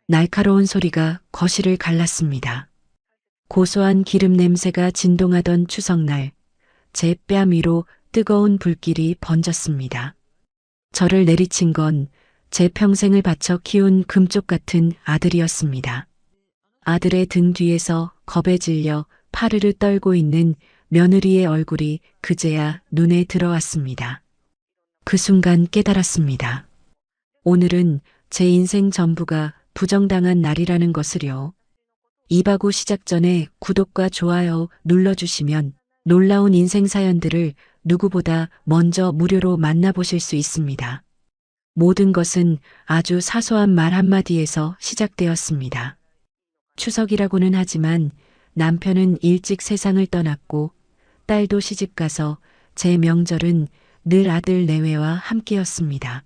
날카로운 소리가 거실을 갈랐습니다. 고소한 기름 냄새가 진동하던 추석날, 제 뺨 위로 뜨거운 불길이 번졌습니다. 저를 내리친 건 제 평생을 바쳐 키운 금쪽 같은 아들이었습니다. 아들의 등 뒤에서 겁에 질려 파르르 떨고 있는 며느리의 얼굴이 그제야 눈에 들어왔습니다. 그 순간 깨달았습니다. 오늘은 제 인생 전부가 부정당한 날이라는 것을요. 이바구 시작 전에 구독과 좋아요 눌러주시면 놀라운 인생 사연들을 누구보다 먼저 무료로 만나보실 수 있습니다. 모든 것은 아주 사소한 말 한마디에서 시작되었습니다. 추석이라고는 하지만 남편은 일찍 세상을 떠났고 딸도 시집가서 제 명절은 늘 아들 내외와 함께였습니다.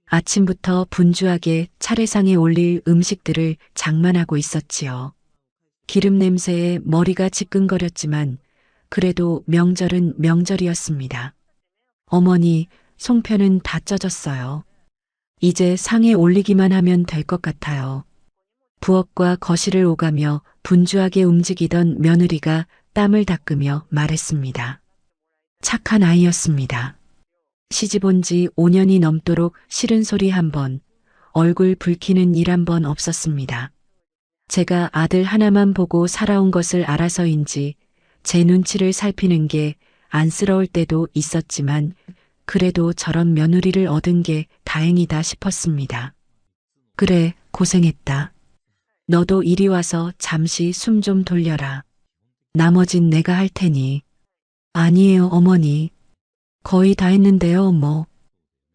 아침부터 분주하게 차례상에 올릴 음식들을 장만하고 있었지요. 기름 냄새에 머리가 지끈거렸지만 그래도 명절은 명절이었습니다. 어머니, 송편은 다 쪄졌어요. 이제 상에 올리기만 하면 될 것 같아요. 부엌과 거실을 오가며 분주하게 움직이던 며느리가 땀을 닦으며 말했습니다. 착한 아이였습니다. 시집 온 지 5년이 넘도록 싫은 소리 한 번, 얼굴 붉히는 일 한 번 없었습니다. 제가 아들 하나만 보고 살아온 것을 알아서인지 제 눈치를 살피는 게 안쓰러울 때도 있었지만 그래도 저런 며느리를 얻은 게 다행이다 싶었습니다. 그래, 고생했다. 너도 이리 와서 잠시 숨 좀 돌려라. 나머진 내가 할 테니. 아니에요, 어머니. 거의 다 했는데요, 뭐.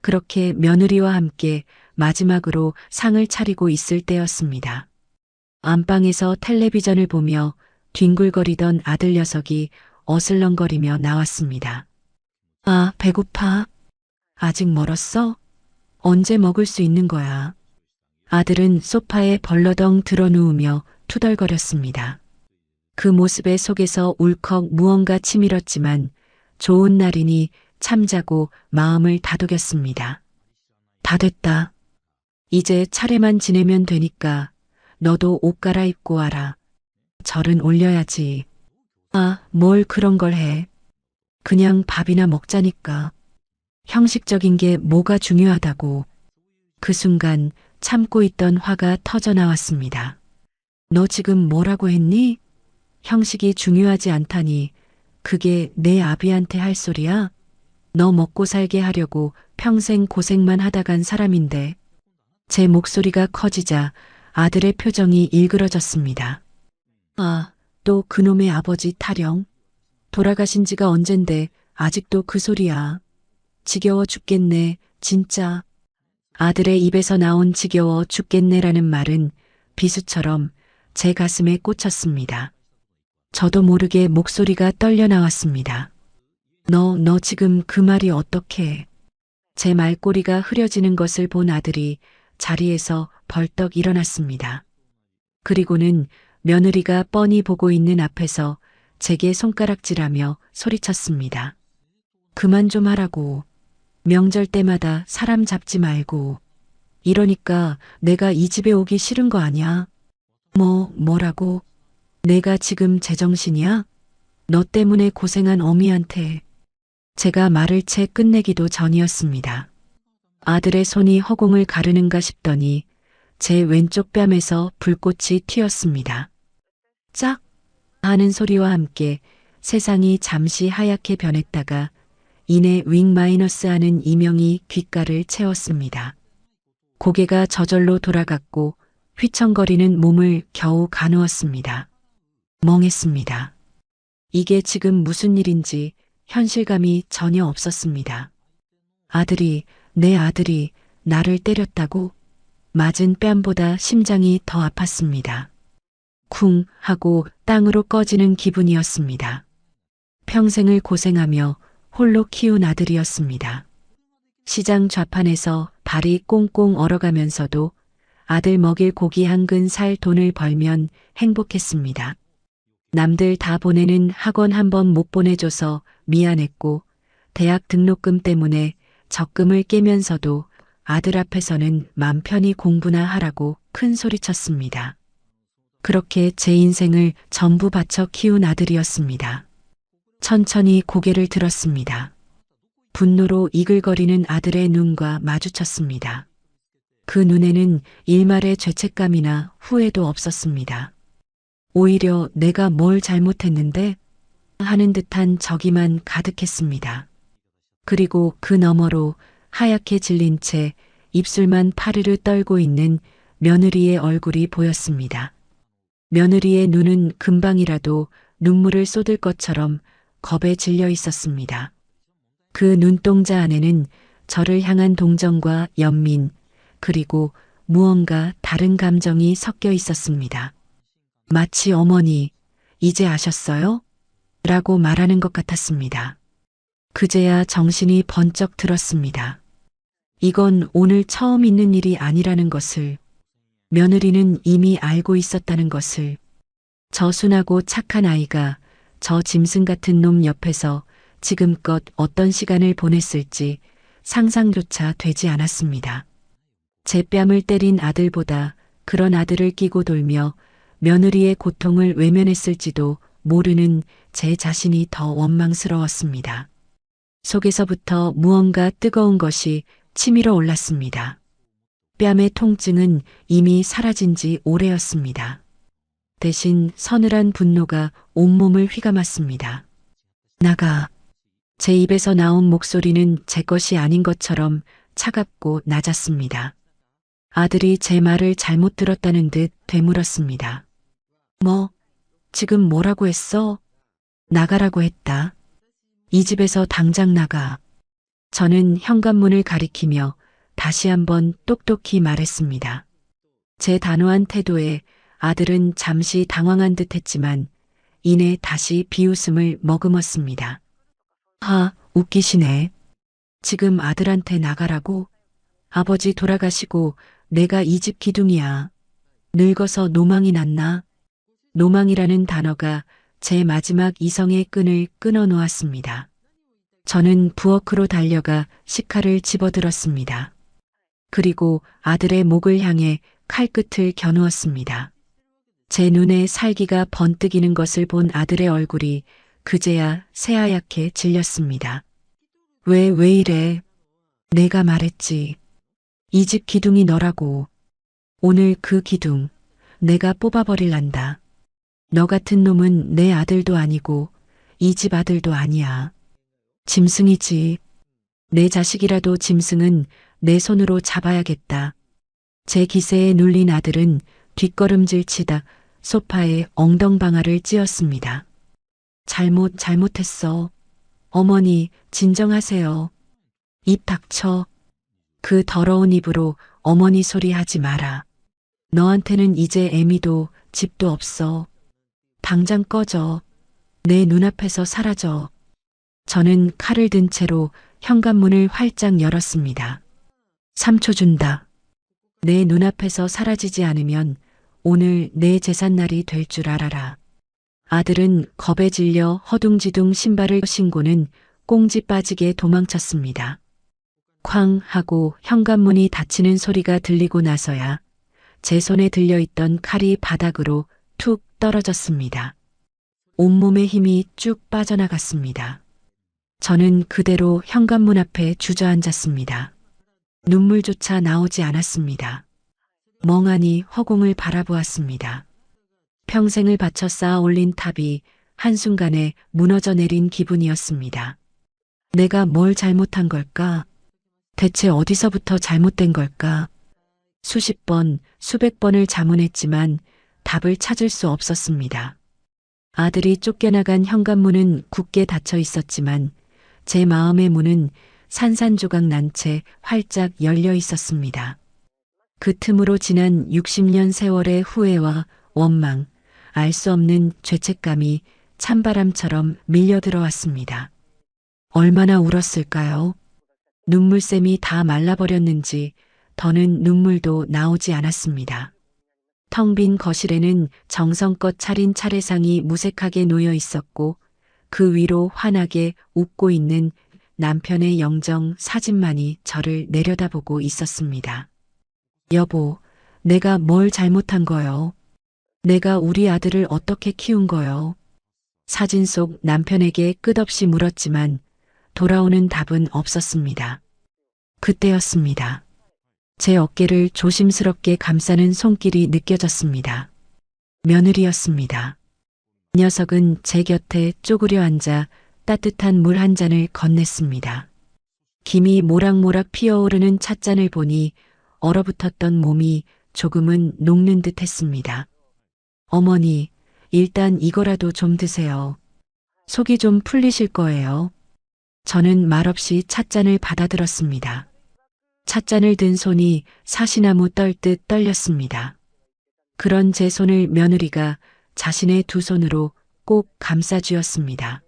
그렇게 며느리와 함께 마지막으로 상을 차리고 있을 때였습니다. 안방에서 텔레비전을 보며 뒹굴거리던 아들 녀석이 어슬렁거리며 나왔습니다. 아, 배고파. 아직 멀었어? 언제 먹을 수 있는 거야? 아들은 소파에 벌러덩 드러누우며 투덜거렸습니다. 그 모습의 속에서 울컥 무언가 치밀었지만 좋은 날이니 참자고 마음을 다독였습니다. 다 됐다. 이제 차례만 지내면 되니까 너도 옷 갈아입고 와라. 절은 올려야지. 아, 뭘 그런 걸 해. 그냥 밥이나 먹자니까. 형식적인 게 뭐가 중요하다고. 그 순간 참고 있던 화가 터져 나왔습니다. 너 지금 뭐라고 했니? 형식이 중요하지 않다니 그게 내 아비한테 할 소리야? 너 먹고 살게 하려고 평생 고생만 하다 간 사람인데. 제 목소리가 커지자 아들의 표정이 일그러졌습니다. 아, 또 그놈의 아버지 타령. 돌아가신 지가 언젠데 아직도 그 소리야. 지겨워 죽겠네, 진짜. 아들의 입에서 나온 지겨워 죽겠네라는 말은 비수처럼 제 가슴에 꽂혔습니다. 저도 모르게 목소리가 떨려 나왔습니다. 너 지금 그 말이 어떻게? 제 말꼬리가 흐려지는 것을 본 아들이 자리에서 벌떡 일어났습니다. 그리고는 며느리가 뻔히 보고 있는 앞에서 제게 손가락질하며 소리쳤습니다. 그만 좀 하라고. 명절 때마다 사람 잡지 말고. 이러니까 내가 이 집에 오기 싫은 거 아니야? 뭐라고? 내가 지금 제정신이야? 너 때문에 고생한 어미한테. 제가 말을 채 끝내기도 전이었습니다. 아들의 손이 허공을 가르는가 싶더니 제 왼쪽 뺨에서 불꽃이 튀었습니다. 짝! 하는 소리와 함께 세상이 잠시 하얗게 변했다가 이내 윙 마이너스 하는 이명이 귓가를 채웠습니다. 고개가 저절로 돌아갔고 휘청거리는 몸을 겨우 가누었습니다. 멍했습니다. 이게 지금 무슨 일인지 현실감이 전혀 없었습니다. 내 아들이 나를 때렸다고? 맞은 뺨보다 심장이 더 아팠습니다. 쿵 하고 땅으로 꺼지는 기분이었습니다. 평생을 고생하며 홀로 키운 아들이었습니다. 시장 좌판에서 발이 꽁꽁 얼어가면서도 아들 먹일 고기 한 근 살 돈을 벌면 행복했습니다. 남들 다 보내는 학원 한 번 못 보내줘서 미안했고 대학 등록금 때문에 적금을 깨면서도 아들 앞에서는 맘 편히 공부나 하라고 큰 소리쳤습니다. 그렇게 제 인생을 전부 바쳐 키운 아들이었습니다. 천천히 고개를 들었습니다. 분노로 이글거리는 아들의 눈과 마주쳤습니다. 그 눈에는 일말의 죄책감이나 후회도 없었습니다. 오히려 내가 뭘 잘못했는데 하는 듯한 적이만 가득했습니다. 그리고 그 너머로 하얗게 질린 채 입술만 파르르 떨고 있는 며느리의 얼굴이 보였습니다. 며느리의 눈은 금방이라도 눈물을 쏟을 것처럼 겁에 질려 있었습니다. 그 눈동자 안에는 저를 향한 동정과 연민, 그리고 무언가 다른 감정이 섞여 있었습니다. 마치 어머니, 이제 아셨어요? 라고 말하는 것 같았습니다. 그제야 정신이 번쩍 들었습니다. 이건 오늘 처음 있는 일이 아니라는 것을, 며느리는 이미 알고 있었다는 것을, 저 순하고 착한 아이가 저 짐승 같은 놈 옆에서 지금껏 어떤 시간을 보냈을지 상상조차 되지 않았습니다. 제 뺨을 때린 아들보다 그런 아들을 끼고 돌며 며느리의 고통을 외면했을지도 모르는 제 자신이 더 원망스러웠습니다. 속에서부터 무언가 뜨거운 것이 치밀어 올랐습니다. 뺨의 통증은 이미 사라진 지 오래였습니다. 대신 서늘한 분노가 온몸을 휘감았습니다. 나가. 제 입에서 나온 목소리는 제 것이 아닌 것처럼 차갑고 낮았습니다. 아들이 제 말을 잘못 들었다는 듯 되물었습니다. 뭐, 지금 뭐라고 했어? 나가라고 했다. 이 집에서 당장 나가. 저는 현관문을 가리키며 다시 한번 똑똑히 말했습니다. 제 단호한 태도에 아들은 잠시 당황한 듯 했지만 이내 다시 비웃음을 머금었습니다. 웃기시네. 지금 아들한테 나가라고? 아버지 돌아가시고 내가 이 집 기둥이야. 늙어서 노망이 났나? 노망이라는 단어가 제 마지막 이성의 끈을 끊어 놓았습니다. 저는 부엌으로 달려가 식칼을 집어들었습니다. 그리고 아들의 목을 향해 칼끝을 겨누었습니다. 제 눈에 살기가 번뜩이는 것을 본 아들의 얼굴이 그제야 새하얗게 질렸습니다. 왜 이래? 내가 말했지. 이 집 기둥이 너라고. 오늘 그 기둥 내가 뽑아버릴란다. 너 같은 놈은 내 아들도 아니고 이 집 아들도 아니야. 짐승이지. 내 자식이라도 짐승은 내 손으로 잡아야겠다. 제 기세에 눌린 아들은 뒷걸음질 치다 소파에 엉덩방아를 찧었습니다. 잘못했어. 어머니, 진정하세요. 입 닥쳐. 그 더러운 입으로 어머니 소리 하지 마라. 너한테는 이제 애미도 집도 없어. 당장 꺼져. 내 눈앞에서 사라져. 저는 칼을 든 채로 현관문을 활짝 열었습니다. 3초 준다. 내 눈앞에서 사라지지 않으면 오늘 내 제삿날이 될 줄 알아라. 아들은 겁에 질려 허둥지둥 신발을 신고는 꽁지 빠지게 도망쳤습니다. 쾅 하고 현관문이 닫히는 소리가 들리고 나서야 제 손에 들려있던 칼이 바닥으로 툭 떨어졌습니다. 온몸의 힘이 쭉 빠져나갔습니다. 저는 그대로 현관문 앞에 주저앉았습니다. 눈물조차 나오지 않았습니다. 멍하니 허공을 바라보았습니다. 평생을 바쳐 쌓아 올린 탑이 한순간에 무너져 내린 기분이었습니다. 내가 뭘 잘못한 걸까? 대체 어디서부터 잘못된 걸까? 수십 번, 수백 번을 자문했지만 답을 찾을 수 없었습니다. 아들이 쫓겨나간 현관문은 굳게 닫혀 있었지만 제 마음의 문은 산산조각 난 채 활짝 열려 있었습니다. 그 틈으로 지난 60년 세월의 후회와 원망, 알 수 없는 죄책감이 찬바람처럼 밀려들어왔습니다. 얼마나 울었을까요? 눈물샘이 다 말라버렸는지 더는 눈물도 나오지 않았습니다. 텅 빈 거실에는 정성껏 차린 차례상이 무색하게 놓여 있었고 그 위로 환하게 웃고 있는 남편의 영정 사진만이 저를 내려다보고 있었습니다. 여보, 내가 뭘 잘못한 거요? 내가 우리 아들을 어떻게 키운 거요? 사진 속 남편에게 끝없이 물었지만 돌아오는 답은 없었습니다. 그때였습니다. 제 어깨를 조심스럽게 감싸는 손길이 느껴졌습니다. 며느리였습니다. 녀석은 제 곁에 쪼그려 앉아 따뜻한 물 한 잔을 건넸습니다. 김이 모락모락 피어오르는 찻잔을 보니 얼어붙었던 몸이 조금은 녹는 듯 했습니다. 어머니, 일단 이거라도 좀 드세요. 속이 좀 풀리실 거예요. 저는 말없이 찻잔을 받아들었습니다. 찻잔을 든 손이 사시나무 떨듯 떨렸습니다. 그런 제 손을 며느리가 자신의 두 손으로 꼭 감싸쥐었습니다.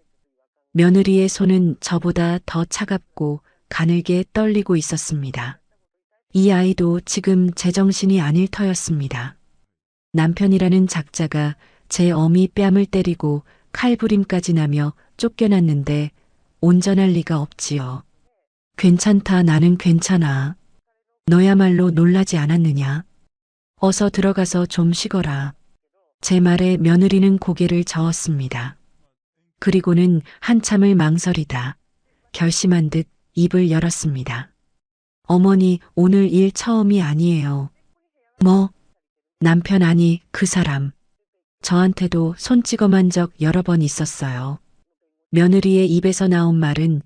며느리의 손은 저보다 더 차갑고 가늘게 떨리고 있었습니다. 이 아이도 지금 제정신이 아닐 터였습니다. 남편이라는 작자가 제 어미 뺨을 때리고 칼부림까지 나며 쫓겨났는데 온전할 리가 없지요. 괜찮다, 나는 괜찮아. 너야말로 놀라지 않았느냐? 어서 들어가서 좀 쉬거라. 제 말에 며느리는 고개를 저었습니다. 그리고는 한참을 망설이다 결심한 듯 입을 열었습니다. 어머니, 오늘 일 처음이 아니에요. 뭐? 남편 아니, 그 사람. 저한테도 손 찍어만 적 여러 번 있었어요. 며느리의 입에서 나온 말은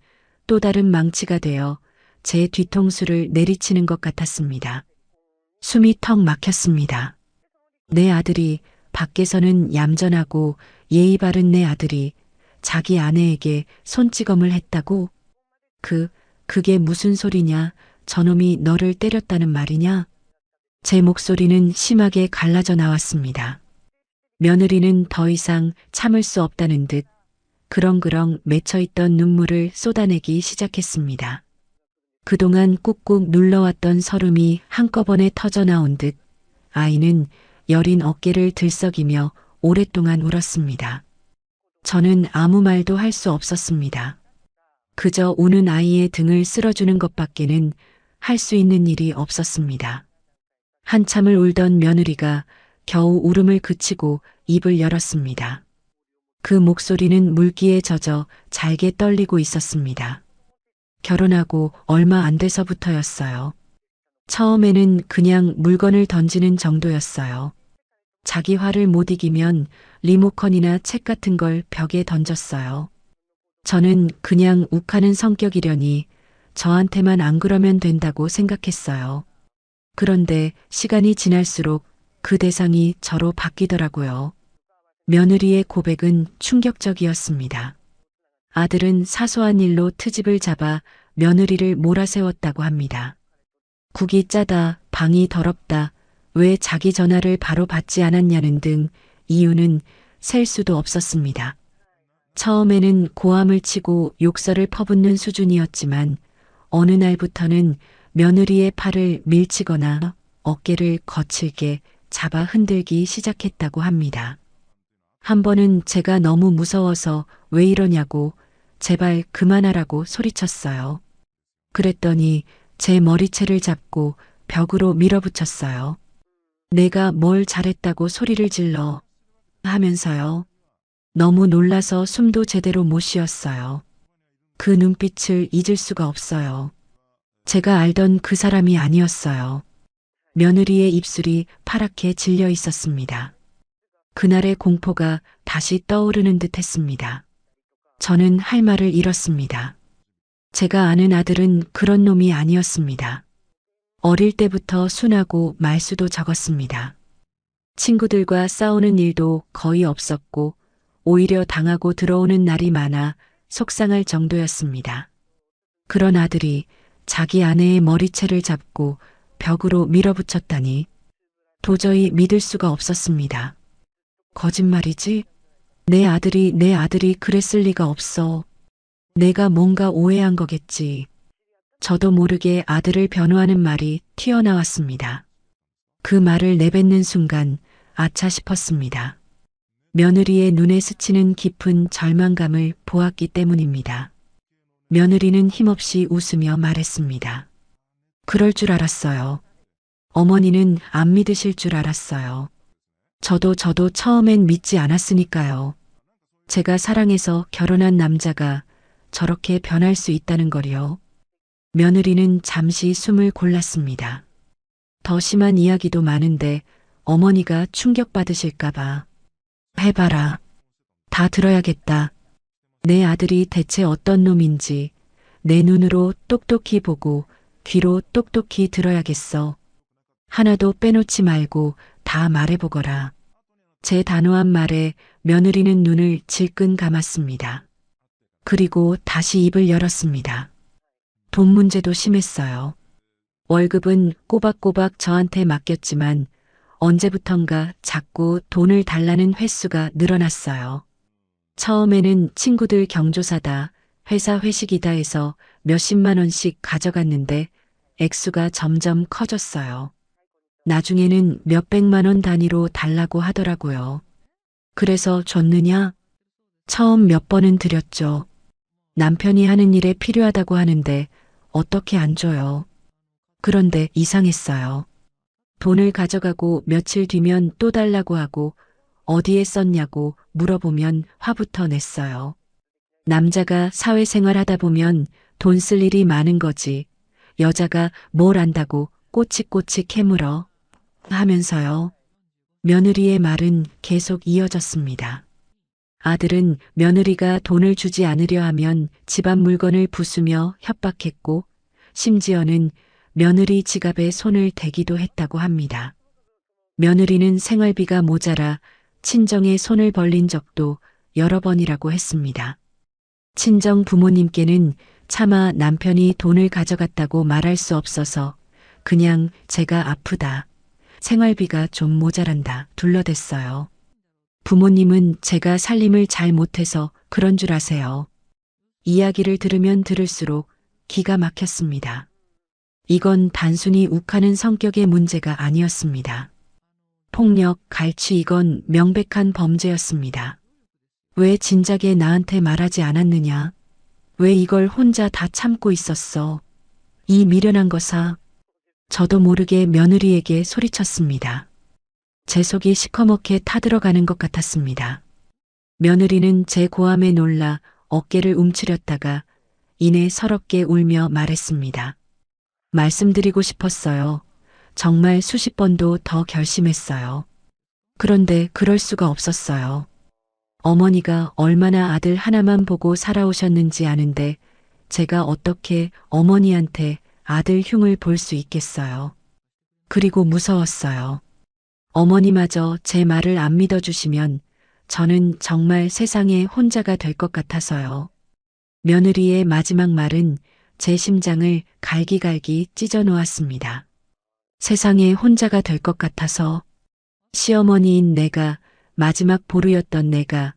또 다른 망치가 되어 제 뒤통수를 내리치는 것 같았습니다. 숨이 턱 막혔습니다. 내 아들이, 밖에서는 얌전하고 예의 바른 내 아들이 자기 아내에게 손찌검을 했다고? 그게 무슨 소리냐? 저놈이 너를 때렸다는 말이냐? 제 목소리는 심하게 갈라져 나왔습니다. 며느리는 더 이상 참을 수 없다는 듯 그렁그렁 맺혀있던 눈물을 쏟아내기 시작했습니다. 그동안 꾹꾹 눌러왔던 서름이 한꺼번에 터져나온 듯 아이는 여린 어깨를 들썩이며 오랫동안 울었습니다. 저는 아무 말도 할 수 없었습니다. 그저 우는 아이의 등을 쓸어주는 것밖에는 할 수 있는 일이 없었습니다. 한참을 울던 며느리가 겨우 울음을 그치고 입을 열었습니다. 그 목소리는 물기에 젖어 잘게 떨리고 있었습니다. 결혼하고 얼마 안 돼서부터였어요. 처음에는 그냥 물건을 던지는 정도였어요. 자기 화를 못 이기면 리모컨이나 책 같은 걸 벽에 던졌어요. 저는 그냥 욱하는 성격이려니 저한테만 안 그러면 된다고 생각했어요. 그런데 시간이 지날수록 그 대상이 저로 바뀌더라고요. 며느리의 고백은 충격적이었습니다. 아들은 사소한 일로 트집을 잡아 며느리를 몰아세웠다고 합니다. 국이 짜다, 방이 더럽다, 왜 자기 전화를 바로 받지 않았냐는 등 이유는 셀 수도 없었습니다. 처음에는 고함을 치고 욕설을 퍼붓는 수준이었지만 어느 날부터는 며느리의 팔을 밀치거나 어깨를 거칠게 잡아 흔들기 시작했다고 합니다. 한 번은 제가 너무 무서워서 왜 이러냐고 제발 그만하라고 소리쳤어요. 그랬더니 제 머리채를 잡고 벽으로 밀어붙였어요. 내가 뭘 잘했다고 소리를 질러 하면서요. 너무 놀라서 숨도 제대로 못 쉬었어요. 그 눈빛을 잊을 수가 없어요. 제가 알던 그 사람이 아니었어요. 며느리의 입술이 파랗게 질려 있었습니다. 그날의 공포가 다시 떠오르는 듯 했습니다. 저는 할 말을 잃었습니다. 제가 아는 아들은 그런 놈이 아니었습니다. 어릴 때부터 순하고 말수도 적었습니다. 친구들과 싸우는 일도 거의 없었고 오히려 당하고 들어오는 날이 많아 속상할 정도였습니다. 그런 아들이 자기 아내의 머리채를 잡고 벽으로 밀어붙였다니 도저히 믿을 수가 없었습니다. 거짓말이지? 내 아들이 그랬을 리가 없어. 내가 뭔가 오해한 거겠지. 저도 모르게 아들을 변호하는 말이 튀어나왔습니다. 그 말을 내뱉는 순간 아차 싶었습니다. 며느리의 눈에 스치는 깊은 절망감을 보았기 때문입니다. 며느리는 힘없이 웃으며 말했습니다. 그럴 줄 알았어요. 어머니는 안 믿으실 줄 알았어요. 저도 처음엔 믿지 않았으니까요. 제가 사랑해서 결혼한 남자가 저렇게 변할 수 있다는 걸요. 며느리는 잠시 숨을 골랐습니다. 더 심한 이야기도 많은데 어머니가 충격받으실까봐. 해봐라. 다 들어야겠다. 내 아들이 대체 어떤 놈인지 내 눈으로 똑똑히 보고 귀로 똑똑히 들어야겠어. 하나도 빼놓지 말고 다 말해보거라. 제 단호한 말에 며느리는 눈을 질끈 감았습니다. 그리고 다시 입을 열었습니다. 돈 문제도 심했어요. 월급은 꼬박꼬박 저한테 맡겼지만 언제부턴가 자꾸 돈을 달라는 횟수가 늘어났어요. 처음에는 친구들 경조사다, 회사 회식이다 해서 몇십만 원씩 가져갔는데 액수가 점점 커졌어요. 나중에는 몇백만 원 단위로 달라고 하더라고요. 그래서 줬느냐? 처음 몇 번은 드렸죠. 남편이 하는 일에 필요하다고 하는데 어떻게 안 줘요. 그런데 이상했어요. 돈을 가져가고 며칠 뒤면 또 달라고 하고 어디에 썼냐고 물어보면 화부터 냈어요. 남자가 사회생활 하다 보면 돈 쓸 일이 많은 거지. 여자가 뭘 안다고 꼬치꼬치 캐물어. 하면서요. 며느리의 말은 계속 이어졌습니다. 아들은 며느리가 돈을 주지 않으려 하면 집안 물건을 부수며 협박했고 심지어는 며느리 지갑에 손을 대기도 했다고 합니다. 며느리는 생활비가 모자라 친정에 손을 벌린 적도 여러 번이라고 했습니다. 친정 부모님께는 차마 남편이 돈을 가져갔다고 말할 수 없어서 그냥 제가 아프다. 생활비가 좀 모자란다. 둘러댔어요. 부모님은 제가 살림을 잘 못해서 그런 줄 아세요. 이야기를 들으면 들을수록 기가 막혔습니다. 이건 단순히 욱하는 성격의 문제가 아니었습니다. 폭력, 갈취 이건 명백한 범죄였습니다. 왜 진작에 나한테 말하지 않았느냐? 왜 이걸 혼자 다 참고 있었어? 이 미련한 거사. 저도 모르게 며느리에게 소리쳤습니다. 제 속이 시커멓게 타들어가는 것 같았습니다. 며느리는 제 고함에 놀라 어깨를 움츠렸다가 이내 서럽게 울며 말했습니다. 말씀드리고 싶었어요. 정말 수십 번도 더 결심했어요. 그런데 그럴 수가 없었어요. 어머니가 얼마나 아들 하나만 보고 살아오셨는지 아는데 제가 어떻게 어머니한테 아들 흉을 볼 수 있겠어요. 그리고 무서웠어요. 어머니마저 제 말을 안 믿어주시면 저는 정말 세상에 혼자가 될 것 같아서요. 며느리의 마지막 말은 제 심장을 갈기갈기 찢어 놓았습니다. 세상에 혼자가 될 것 같아서 시어머니인 내가 마지막 보루였던 내가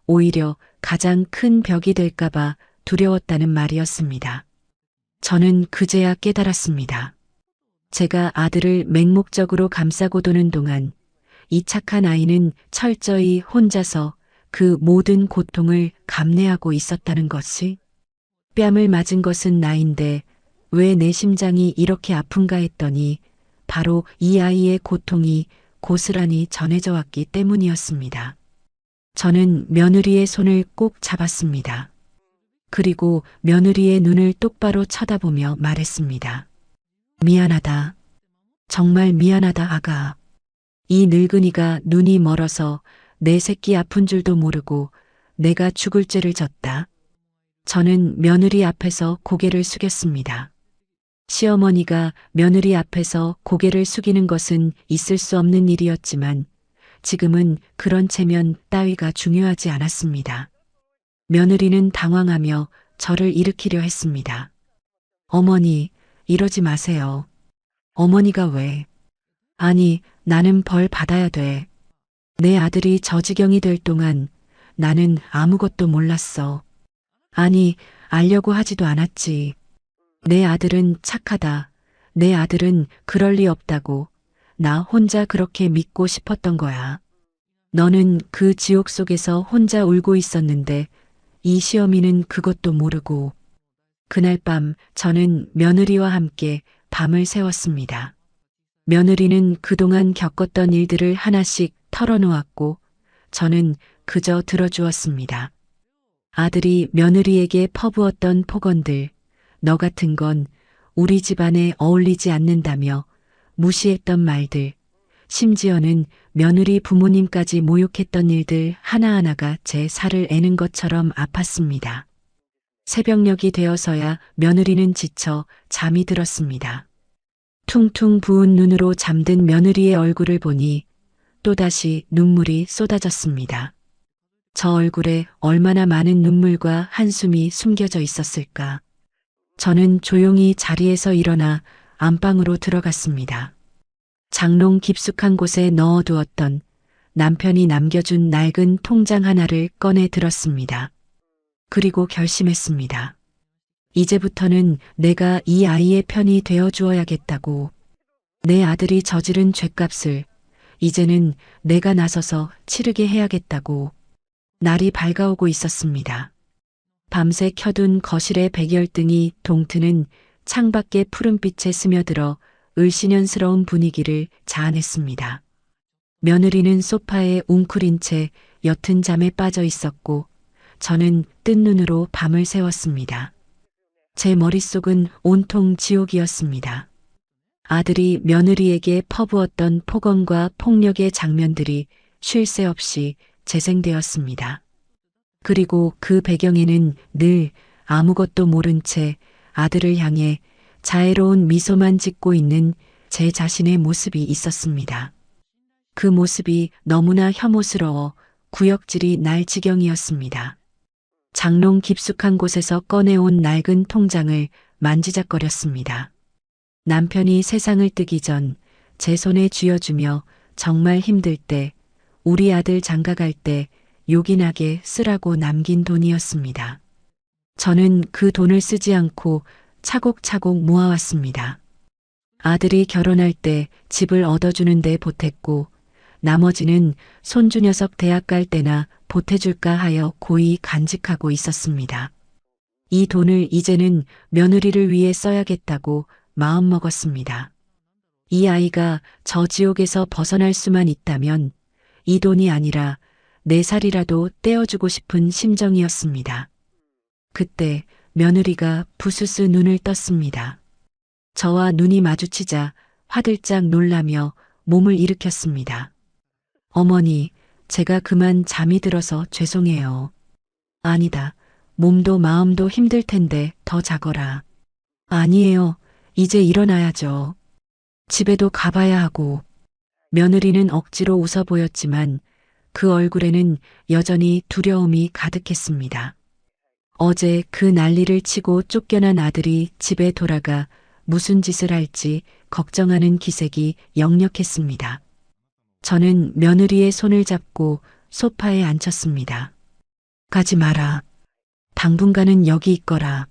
오히려 가장 큰 벽이 될까봐 두려웠다는 말이었습니다. 저는 그제야 깨달았습니다. 제가 아들을 맹목적으로 감싸고 도는 동안 이 착한 아이는 철저히 혼자서 그 모든 고통을 감내하고 있었다는 것이. 뺨을 맞은 것은 나인데 왜 내 심장이 이렇게 아픈가 했더니 바로 이 아이의 고통이 고스란히 전해져 왔기 때문이었습니다. 저는 며느리의 손을 꼭 잡았습니다. 그리고 며느리의 눈을 똑바로 쳐다보며 말했습니다. 미안하다. 정말 미안하다, 아가. 이 늙은이가 눈이 멀어서 내 새끼 아픈 줄도 모르고 내가 죽을 죄를 졌다. 저는 며느리 앞에서 고개를 숙였습니다. 시어머니가 며느리 앞에서 고개를 숙이는 것은 있을 수 없는 일이었지만 지금은 그런 체면 따위가 중요하지 않았습니다. 며느리는 당황하며 저를 일으키려 했습니다. 어머니, 이러지 마세요. 어머니가 왜? 아니, 나는 벌 받아야 돼. 내 아들이 저 지경이 될 동안 나는 아무것도 몰랐어. 아니, 알려고 하지도 않았지. 내 아들은 착하다. 내 아들은 그럴 리 없다고. 나 혼자 그렇게 믿고 싶었던 거야. 너는 그 지옥 속에서 혼자 울고 있었는데 이 시어미는 그것도 모르고 그날 밤 저는 며느리와 함께 밤을 새웠습니다. 며느리는 그동안 겪었던 일들을 하나씩 털어놓았고 저는 그저 들어주었습니다. 아들이 며느리에게 퍼부었던 폭언들, 너 같은 건 우리 집안에 어울리지 않는다며 무시했던 말들, 심지어는 며느리 부모님까지 모욕했던 일들 하나하나가 제 살을 애는 것처럼 아팠습니다. 새벽녘이 되어서야 며느리는 지쳐 잠이 들었습니다. 퉁퉁 부은 눈으로 잠든 며느리의 얼굴을 보니 또다시 눈물이 쏟아졌습니다. 저 얼굴에 얼마나 많은 눈물과 한숨이 숨겨져 있었을까. 저는 조용히 자리에서 일어나 안방으로 들어갔습니다. 장롱 깊숙한 곳에 넣어두었던 남편이 남겨준 낡은 통장 하나를 꺼내 들었습니다. 그리고 결심했습니다. 이제부터는 내가 이 아이의 편이 되어 주어야겠다고. 내 아들이 저지른 죄값을 이제는 내가 나서서 치르게 해야겠다고. 날이 밝아오고 있었습니다. 밤새 켜둔 거실의 백열등이 동트는 창밖의 푸른빛에 스며들어 을씨년스러운 분위기를 자아냈습니다. 며느리는 소파에 웅크린 채 옅은 잠에 빠져 있었고 저는 뜬 눈으로 밤을 새웠습니다. 제 머릿속은 온통 지옥이었습니다. 아들이 며느리에게 퍼부었던 폭언과 폭력의 장면들이 쉴 새 없이 재생되었습니다. 그리고 그 배경에는 늘 아무것도 모른 채 아들을 향해 자애로운 미소만 짓고 있는 제 자신의 모습이 있었습니다. 그 모습이 너무나 혐오스러워 구역질이 날 지경이었습니다. 장롱 깊숙한 곳에서 꺼내온 낡은 통장을 만지작거렸습니다. 남편이 세상을 뜨기 전 제 손에 쥐어주며 정말 힘들 때, 우리 아들 장가갈 때 요긴하게 쓰라고 남긴 돈이었습니다. 저는 그 돈을 쓰지 않고 차곡차곡 모아왔습니다. 아들이 결혼할 때 집을 얻어주는 데 보탰고 나머지는 손주 녀석 대학 갈 때나 보태줄까 하여 고이 간직하고 있었습니다. 이 돈을 이제는 며느리를 위해 써야겠다고 마음먹었습니다. 이 아이가 저 지옥에서 벗어날 수만 있다면 이 돈이 아니라 내 살이라도 떼어주고 싶은 심정이었습니다. 그때 며느리가 부스스 눈을 떴습니다. 저와 눈이 마주치자 화들짝 놀라며 몸을 일으켰습니다. 어머니, 제가 그만 잠이 들어서 죄송해요. 아니다. 몸도 마음도 힘들 텐데 더 자거라. 아니에요. 이제 일어나야죠. 집에도 가봐야 하고. 며느리는 억지로 웃어 보였지만 그 얼굴에는 여전히 두려움이 가득했습니다. 어제 그 난리를 치고 쫓겨난 아들이 집에 돌아가 무슨 짓을 할지 걱정하는 기색이 역력했습니다. 저는 며느리의 손을 잡고 소파에 앉혔습니다. 가지 마라. 당분간은 여기 있거라.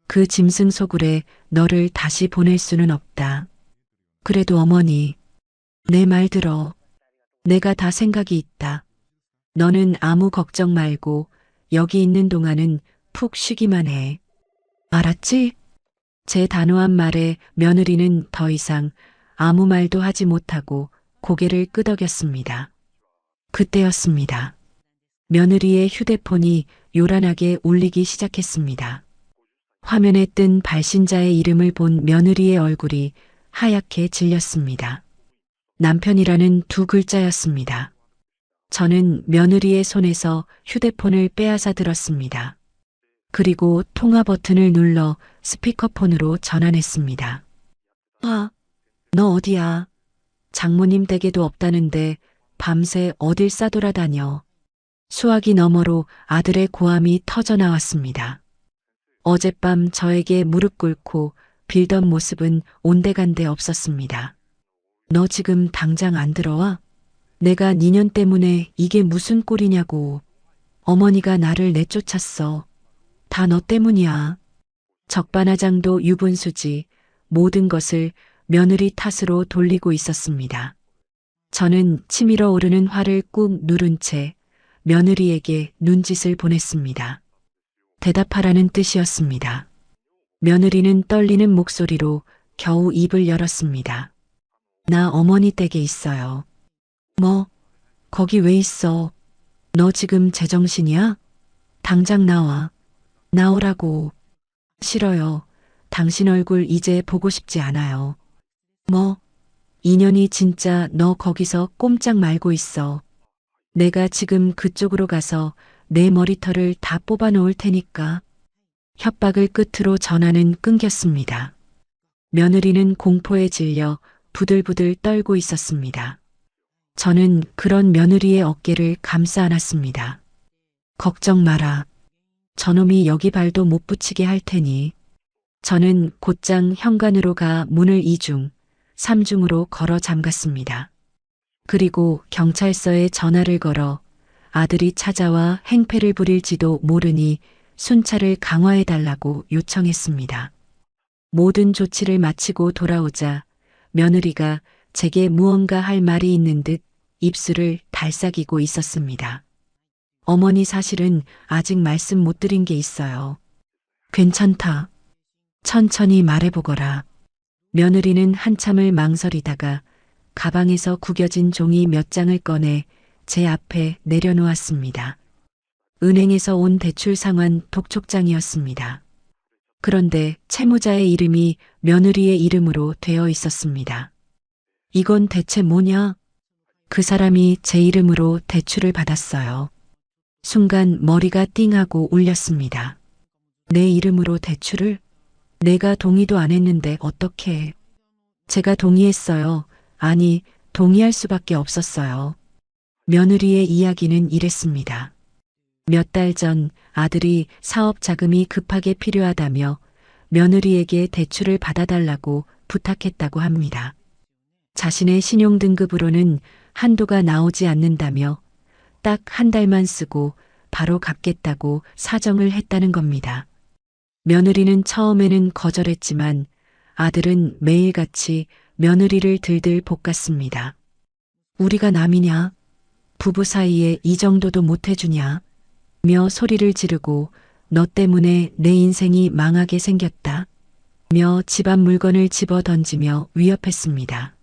그 짐승 소굴에 너를 다시 보낼 수는 없다. 그래도 어머니, 내 말 들어. 내가 다 생각이 있다. 너는 아무 걱정 말고 여기 있는 동안은 푹 쉬기만 해. 알았지? 제 단호한 말에 며느리는 더 이상 아무 말도 하지 못하고 고개를 끄덕였습니다. 그때였습니다. 며느리의 휴대폰이 요란하게 울리기 시작했습니다. 화면에 뜬 발신자의 이름을 본 며느리의 얼굴이 하얗게 질렸습니다. 남편이라는 두 글자였습니다. 저는 며느리의 손에서 휴대폰을 빼앗아 들었습니다. 그리고 통화 버튼을 눌러 스피커폰으로 전환했습니다. 너 어디야? 장모님 댁에도 없다는데 밤새 어딜 싸돌아다녀. 수화기 너머로 아들의 고함이 터져나왔습니다. 어젯밤 저에게 무릎 꿇고 빌던 모습은 온데간데 없었습니다. 너 지금 당장 안 들어와? 내가 니년 때문에 이게 무슨 꼴이냐고. 어머니가 나를 내쫓았어. 다 너 때문이야. 적반하장도 유분수지 모든 것을 며느리 탓으로 돌리고 있었습니다. 저는 치밀어 오르는 화를 꾹 누른 채 며느리에게 눈짓을 보냈습니다. 대답하라는 뜻이었습니다. 며느리는 떨리는 목소리로 겨우 입을 열었습니다. 나 어머니 댁에 있어요. 뭐, 거기 왜 있어? 너 지금 제정신이야? 당장 나와. 나오라고. 싫어요. 당신 얼굴 이제 보고 싶지 않아요. 뭐, 인연이 진짜 너 거기서 꼼짝 말고 있어. 내가 지금 그쪽으로 가서 내 머리털을 다 뽑아 놓을 테니까. 협박을 끝으로 전화는 끊겼습니다. 며느리는 공포에 질려 부들부들 떨고 있었습니다. 저는 그런 며느리의 어깨를 감싸 안았습니다. 걱정 마라. 저놈이 여기 발도 못 붙이게 할 테니. 저는 곧장 현관으로 가 문을 2중, 3중으로 걸어 잠갔습니다. 그리고 경찰서에 전화를 걸어 아들이 찾아와 행패를 부릴지도 모르니 순찰을 강화해달라고 요청했습니다. 모든 조치를 마치고 돌아오자 며느리가 제게 무언가 할 말이 있는 듯 입술을 달싹이고 있었습니다. 어머니 사실은 아직 말씀 못 드린 게 있어요. 괜찮다. 천천히 말해보거라. 며느리는 한참을 망설이다가 가방에서 구겨진 종이 몇 장을 꺼내 제 앞에 내려놓았습니다. 은행에서 온 대출 상환 독촉장이었습니다. 그런데 채무자의 이름이 며느리의 이름으로 되어 있었습니다. 이건 대체 뭐냐? 그 사람이 제 이름으로 대출을 받았어요. 순간 머리가 띵하고 울렸습니다. 내 이름으로 대출을? 내가 동의도 안 했는데 어떻게? 제가 동의했어요. 아니, 동의할 수밖에 없었어요. 며느리의 이야기는 이랬습니다. 몇 달 전 아들이 사업 자금이 급하게 필요하다며 며느리에게 대출을 받아달라고 부탁했다고 합니다. 자신의 신용등급으로는 한도가 나오지 않는다며 딱 한 달만 쓰고 바로 갚겠다고 사정을 했다는 겁니다. 며느리는 처음에는 거절했지만 아들은 매일같이 며느리를 들들 볶았습니다. 우리가 남이냐? 부부 사이에 이 정도도 못 해주냐? 며 소리를 지르고 너 때문에 내 인생이 망하게 생겼다. 며 집안 물건을 집어 던지며 위협했습니다.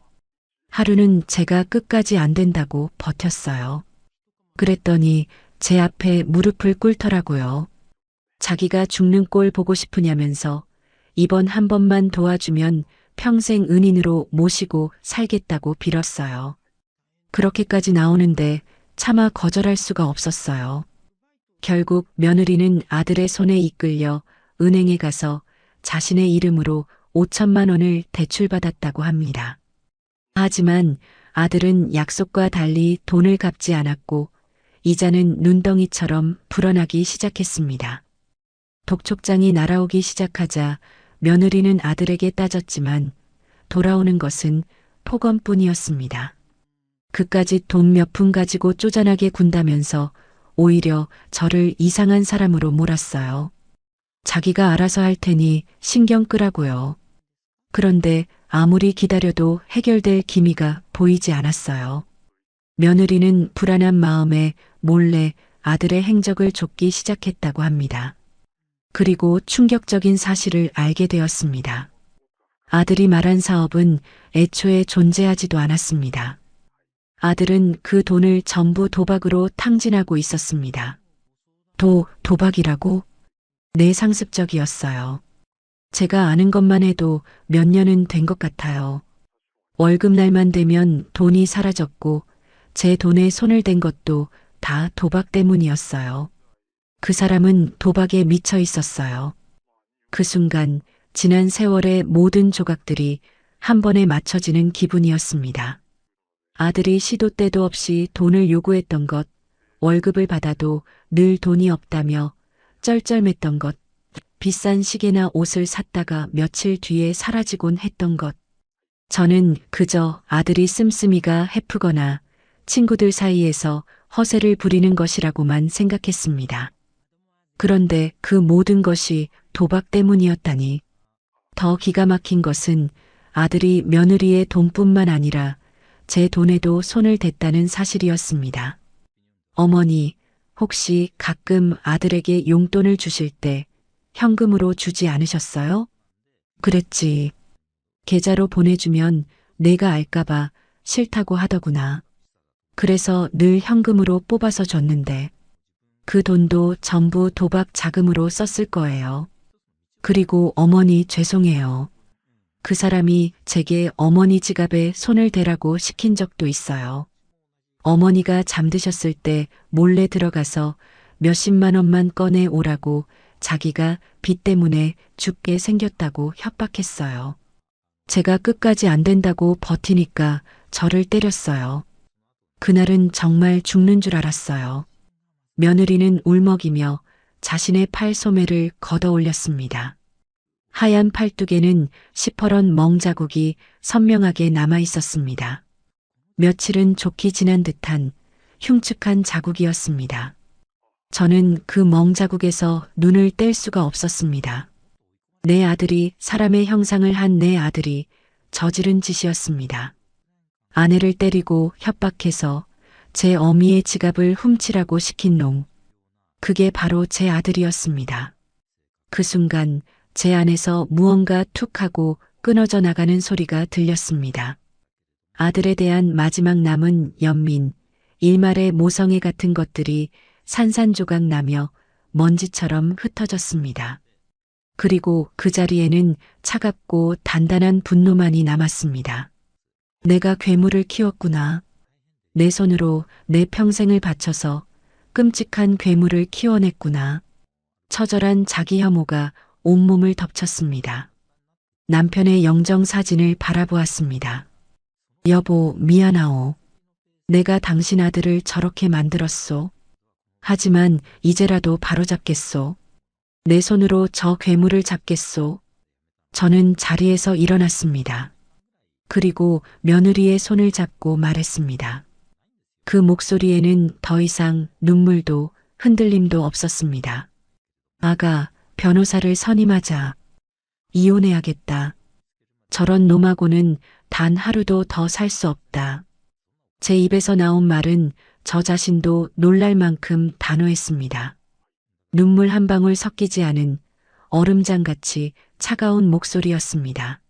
하루는 제가 끝까지 안 된다고 버텼어요. 그랬더니 제 앞에 무릎을 꿇더라고요. 자기가 죽는 꼴 보고 싶으냐면서 이번 한 번만 도와주면 평생 은인으로 모시고 살겠다고 빌었어요. 그렇게까지 나오는데 차마 거절할 수가 없었어요. 결국 며느리는 아들의 손에 이끌려 은행에 가서 자신의 이름으로 5천만 원을 대출받았다고 합니다. 하지만 아들은 약속과 달리 돈을 갚지 않았고 이자는 눈덩이처럼 불어나기 시작했습니다. 독촉장이 날아오기 시작하자 며느리는 아들에게 따졌지만 돌아오는 것은 폭언뿐이었습니다. 그까짓 돈 몇 푼 가지고 쪼잔하게 군다면서 오히려 저를 이상한 사람으로 몰았어요. 자기가 알아서 할 테니 신경 끄라고요. 그런데 아무리 기다려도 해결될 기미가 보이지 않았어요. 며느리는 불안한 마음에 몰래 아들의 행적을 쫓기 시작했다고 합니다. 그리고 충격적인 사실을 알게 되었습니다. 아들이 말한 사업은 애초에 존재하지도 않았습니다. 아들은 그 돈을 전부 도박으로 탕진하고 있었습니다. 도박이라고? 네, 상습적이었어요. 제가 아는 것만 해도 몇 년은 된 것 같아요. 월급날만 되면 돈이 사라졌고 제 돈에 손을 댄 것도 다 도박 때문이었어요. 그 사람은 도박에 미쳐 있었어요. 그 순간 지난 세월의 모든 조각들이 한 번에 맞춰지는 기분이었습니다. 아들이 시도 때도 없이 돈을 요구했던 것, 월급을 받아도 늘 돈이 없다며 쩔쩔맸던 것, 비싼 시계나 옷을 샀다가 며칠 뒤에 사라지곤 했던 것. 저는 그저 아들이 씀씀이가 해프거나 친구들 사이에서 허세를 부리는 것이라고만 생각했습니다. 그런데 그 모든 것이 도박 때문이었다니. 더 기가 막힌 것은 아들이 며느리의 돈뿐만 아니라 제 돈에도 손을 댔다는 사실이었습니다. 어머니, 혹시 가끔 아들에게 용돈을 주실 때 현금으로 주지 않으셨어요? 그랬지. 계좌로 보내주면 내가 알까봐 싫다고 하더구나. 그래서 늘 현금으로 뽑아서 줬는데 그 돈도 전부 도박 자금으로 썼을 거예요. 그리고 어머니 죄송해요. 그 사람이 제게 어머니 지갑에 손을 대라고 시킨 적도 있어요. 어머니가 잠드셨을 때 몰래 들어가서 몇십만 원만 꺼내 오라고 자기가 빚 때문에 죽게 생겼다고 협박했어요. 제가 끝까지 안 된다고 버티니까 저를 때렸어요. 그날은 정말 죽는 줄 알았어요. 며느리는 울먹이며 자신의 팔 소매를 걷어 올렸습니다. 하얀 팔뚝에는 시퍼런 멍자국이 선명하게 남아 있었습니다. 며칠은 좋게 지난 듯한 흉측한 자국이었습니다. 저는 그 멍자국에서 눈을 뗄 수가 없었습니다. 내 아들이 사람의 형상을 한 내 아들이 저지른 짓이었습니다. 아내를 때리고 협박해서 제 어미의 지갑을 훔치라고 시킨 놈. 그게 바로 제 아들이었습니다. 그 순간 제 안에서 무언가 툭 하고 끊어져 나가는 소리가 들렸습니다. 아들에 대한 마지막 남은 연민, 일말의 모성애 같은 것들이 산산조각 나며 먼지처럼 흩어졌습니다. 그리고 그 자리에는 차갑고 단단한 분노만이 남았습니다. 내가 괴물을 키웠구나. 내 손으로 내 평생을 바쳐서 끔찍한 괴물을 키워냈구나. 처절한 자기 혐오가 온몸을 덮쳤습니다. 남편의 영정 사진을 바라보았습니다. 여보, 미안하오. 내가 당신 아들을 저렇게 만들었소. 하지만 이제라도 바로잡겠소. 내 손으로 저 괴물을 잡겠소. 저는 자리에서 일어났습니다. 그리고 며느리의 손을 잡고 말했습니다. 그 목소리에는 더 이상 눈물도 흔들림도 없었습니다. 아가, 변호사를 선임하자. 이혼해야겠다. 저런 놈하고는 단 하루도 더 살 수 없다. 제 입에서 나온 말은 저 자신도 놀랄 만큼 단호했습니다. 눈물 한 방울 섞이지 않은 얼음장같이 차가운 목소리였습니다.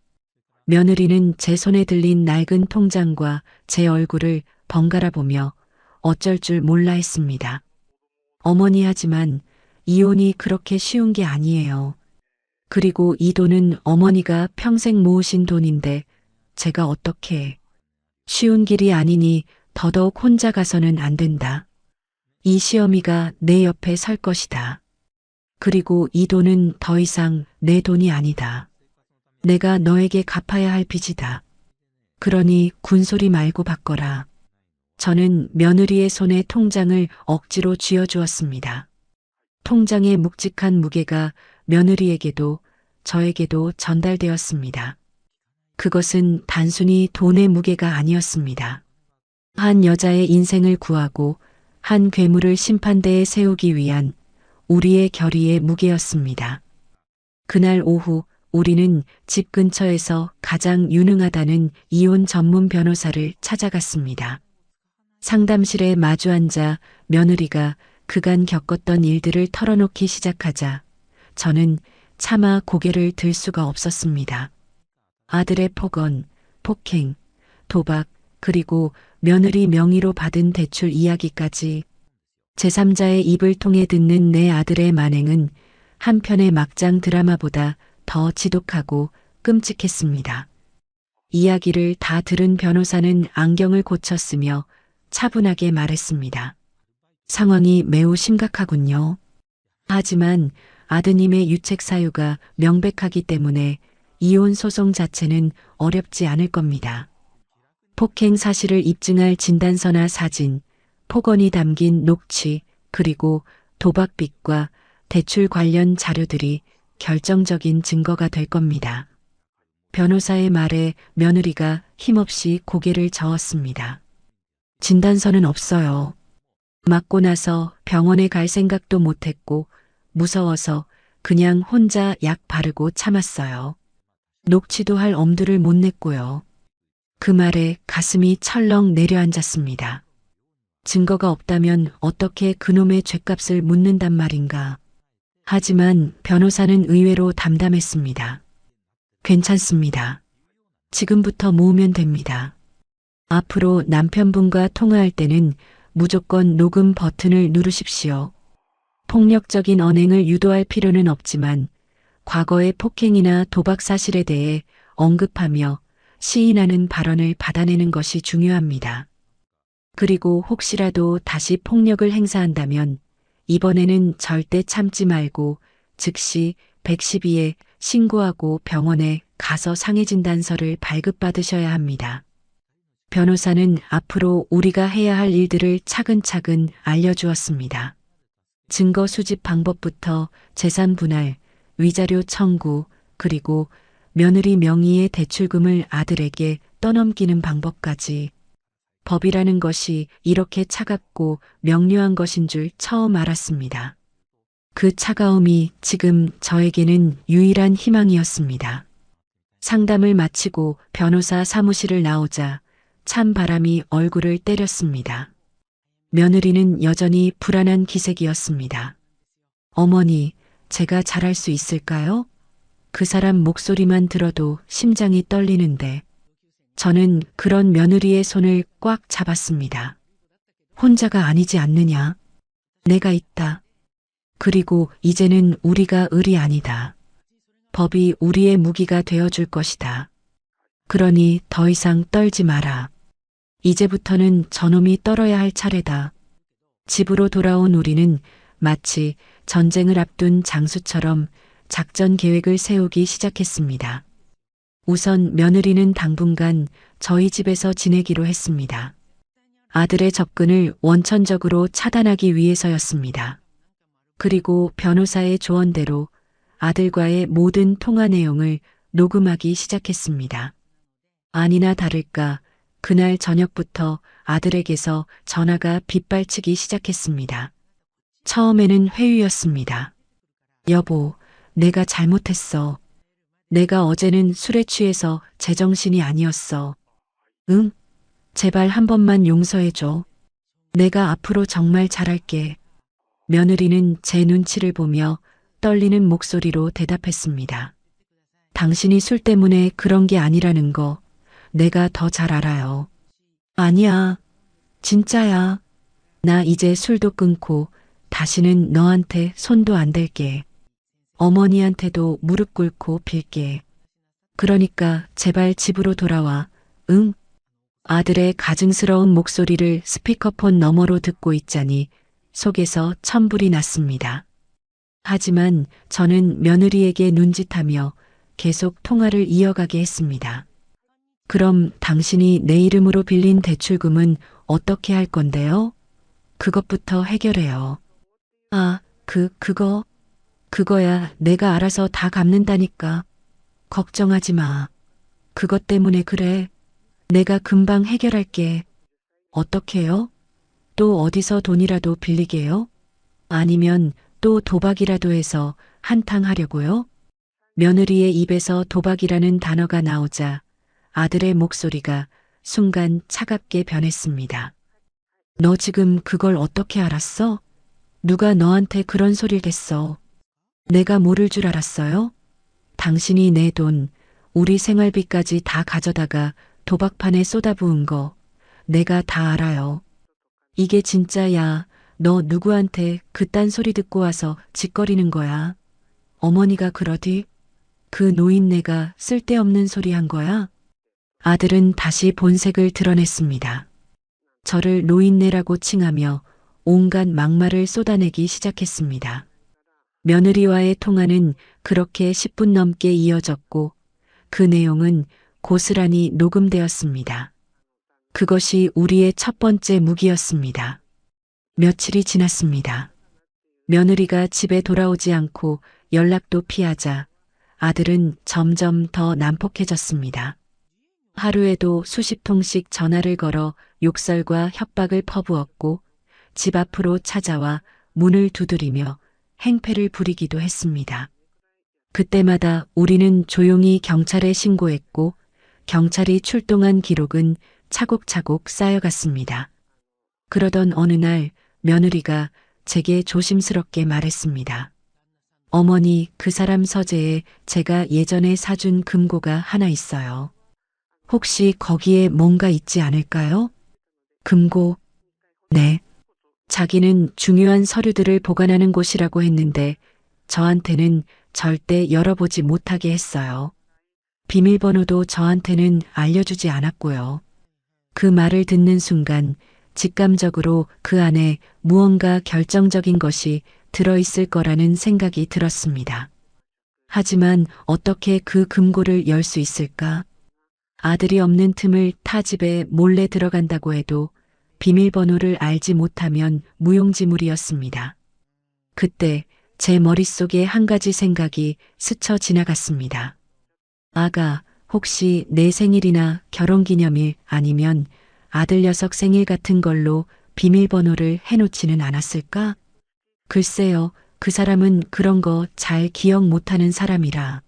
며느리는 제 손에 들린 낡은 통장과 제 얼굴을 번갈아 보며 어쩔 줄 몰라 했습니다. 어머니, 하지만 이혼이 그렇게 쉬운 게 아니에요. 그리고 이 돈은 어머니가 평생 모으신 돈인데 제가 어떻게. 쉬운 길이 아니니 더더욱 혼자 가서는 안 된다. 이 시어미가 내 옆에 설 것이다. 그리고 이 돈은 더 이상 내 돈이 아니다. 내가 너에게 갚아야 할 빚이다. 그러니 군소리 말고 바꿔라. 저는 며느리의 손에 통장을 억지로 쥐어주었습니다. 통장의 묵직한 무게가 며느리에게도 저에게도 전달되었습니다. 그것은 단순히 돈의 무게가 아니었습니다. 한 여자의 인생을 구하고 한 괴물을 심판대에 세우기 위한 우리의 결의의 무게였습니다. 그날 오후 우리는 집 근처에서 가장 유능하다는 이혼 전문 변호사를 찾아갔습니다. 상담실에 마주 앉아 며느리가 그간 겪었던 일들을 털어놓기 시작하자 저는 차마 고개를 들 수가 없었습니다. 아들의 폭언, 폭행, 도박, 그리고 며느리 명의로 받은 대출 이야기까지 제3자의 입을 통해 듣는 내 아들의 만행은 한편의 막장 드라마보다 더 지독하고 끔찍했습니다. 이야기를 다 들은 변호사는 안경을 고쳤으며 차분하게 말했습니다. 상황이 매우 심각하군요. 하지만 아드님의 유책 사유가 명백하기 때문에 이혼 소송 자체는 어렵지 않을 겁니다. 폭행 사실을 입증할 진단서나 사진, 폭언이 담긴 녹취, 그리고 도박빚과 대출 관련 자료들이 결정적인 증거가 될 겁니다. 변호사의 말에 며느리가 힘없이 고개를 저었습니다. 진단서는 없어요. 맞고 나서 병원에 갈 생각도 못했고 무서워서 그냥 혼자 약 바르고 참았어요. 녹취도 할 엄두를 못 냈고요. 그 말에 가슴이 철렁 내려앉았습니다. 증거가 없다면 어떻게 그놈의 죗값을 묻는단 말인가. 하지만 변호사는 의외로 담담했습니다. 괜찮습니다. 지금부터 모으면 됩니다. 앞으로 남편분과 통화할 때는 무조건 녹음 버튼을 누르십시오. 폭력적인 언행을 유도할 필요는 없지만 과거의 폭행이나 도박 사실에 대해 언급하며 시인하는 발언을 받아내는 것이 중요합니다. 그리고 혹시라도 다시 폭력을 행사한다면 이번에는 절대 참지 말고 즉시 112에 신고하고 병원에 가서 상해진단서를 발급받으셔야 합니다. 변호사는 앞으로 우리가 해야 할 일들을 차근차근 알려주었습니다. 증거 수집 방법부터 재산 분할, 위자료 청구, 그리고 며느리 명의의 대출금을 아들에게 떠넘기는 방법까지. 법이라는 것이 이렇게 차갑고 명료한 것인 줄 처음 알았습니다. 그 차가움이 지금 저에게는 유일한 희망이었습니다. 상담을 마치고 변호사 사무실을 나오자 찬 바람이 얼굴을 때렸습니다. 며느리는 여전히 불안한 기색이었습니다. 어머니, 제가 잘할 수 있을까요? 그 사람 목소리만 들어도 심장이 떨리는데 저는 그런 며느리의 손을 꽉 잡았습니다. 혼자가 아니지 않느냐? 내가 있다. 그리고 이제는 우리가 을이 아니다. 법이 우리의 무기가 되어줄 것이다. 그러니 더 이상 떨지 마라. 이제부터는 저놈이 떨어야 할 차례다. 집으로 돌아온 우리는 마치 전쟁을 앞둔 장수처럼 작전 계획을 세우기 시작했습니다. 우선 며느리는 당분간 저희 집에서 지내기로 했습니다. 아들의 접근을 원천적으로 차단하기 위해서였습니다. 그리고 변호사의 조언대로 아들과의 모든 통화 내용을 녹음하기 시작했습니다. 아니나 다를까 그날 저녁부터 아들에게서 전화가 빗발치기 시작했습니다. 처음에는 회유였습니다. 여보, 내가 잘못했어. 내가 어제는 술에 취해서 제정신이 아니었어. 응? 제발 한 번만 용서해줘. 내가 앞으로 정말 잘할게. 며느리는 제 눈치를 보며 떨리는 목소리로 대답했습니다. 당신이 술 때문에 그런 게 아니라는 거 내가 더 잘 알아요. 아니야. 진짜야. 나 이제 술도 끊고 다시는 너한테 손도 안 댈게. 어머니한테도 무릎 꿇고 빌게. 그러니까 제발 집으로 돌아와. 응? 아들의 가증스러운 목소리를 스피커폰 너머로 듣고 있자니 속에서 천불이 났습니다. 하지만 저는 며느리에게 눈짓하며 계속 통화를 이어가게 했습니다. 그럼 당신이 내 이름으로 빌린 대출금은 어떻게 할 건데요? 그것부터 해결해요. 아, 그거야 내가 알아서 다 갚는다니까. 걱정하지 마. 그것 때문에 그래. 내가 금방 해결할게. 어떻게요? 또 어디서 돈이라도 빌리게요? 아니면 또 도박이라도 해서 한탕 하려고요? 며느리의 입에서 도박이라는 단어가 나오자 아들의 목소리가 순간 차갑게 변했습니다. 너 지금 그걸 어떻게 알았어? 누가 너한테 그런 소리를 했어? 내가 모를 줄 알았어요? 당신이 내 돈, 우리 생활비까지 다 가져다가 도박판에 쏟아부은 거 내가 다 알아요. 이게 진짜야. 너 누구한테 그딴 소리 듣고 와서 짓거리는 거야. 어머니가 그러디? 그 노인네가 쓸데없는 소리 한 거야? 아들은 다시 본색을 드러냈습니다. 저를 노인네라고 칭하며 온갖 막말을 쏟아내기 시작했습니다. 며느리와의 통화는 그렇게 10분 넘게 이어졌고 그 내용은 고스란히 녹음되었습니다. 그것이 우리의 첫 번째 무기였습니다. 며칠이 지났습니다. 며느리가 집에 돌아오지 않고 연락도 피하자 아들은 점점 더 난폭해졌습니다. 하루에도 수십 통씩 전화를 걸어 욕설과 협박을 퍼부었고 집 앞으로 찾아와 문을 두드리며 행패를 부리기도 했습니다. 그때마다 우리는 조용히 경찰에 신고했고 경찰이 출동한 기록은 차곡차곡 쌓여갔습니다. 그러던 어느 날 며느리가 제게 조심스럽게 말했습니다. 어머니, 그 사람 서재에 제가 예전에 사준 금고가 하나 있어요. 혹시 거기에 뭔가 있지 않을까요? 금고? 네. 자기는 중요한 서류들을 보관하는 곳이라고 했는데 저한테는 절대 열어보지 못하게 했어요. 비밀번호도 저한테는 알려주지 않았고요. 그 말을 듣는 순간 직감적으로 그 안에 무언가 결정적인 것이 들어있을 거라는 생각이 들었습니다. 하지만 어떻게 그 금고를 열 수 있을까? 아들이 없는 틈을 타 집에 몰래 들어간다고 해도 비밀번호를 알지 못하면 무용지물이었습니다. 그때 제 머릿속에 한 가지 생각이 스쳐 지나갔습니다. 아가, 혹시 내 생일이나 결혼기념일 아니면 아들 녀석 생일 같은 걸로 비밀번호를 해놓지는 않았을까? 글쎄요, 그 사람은 그런 거 잘 기억 못하는 사람이라.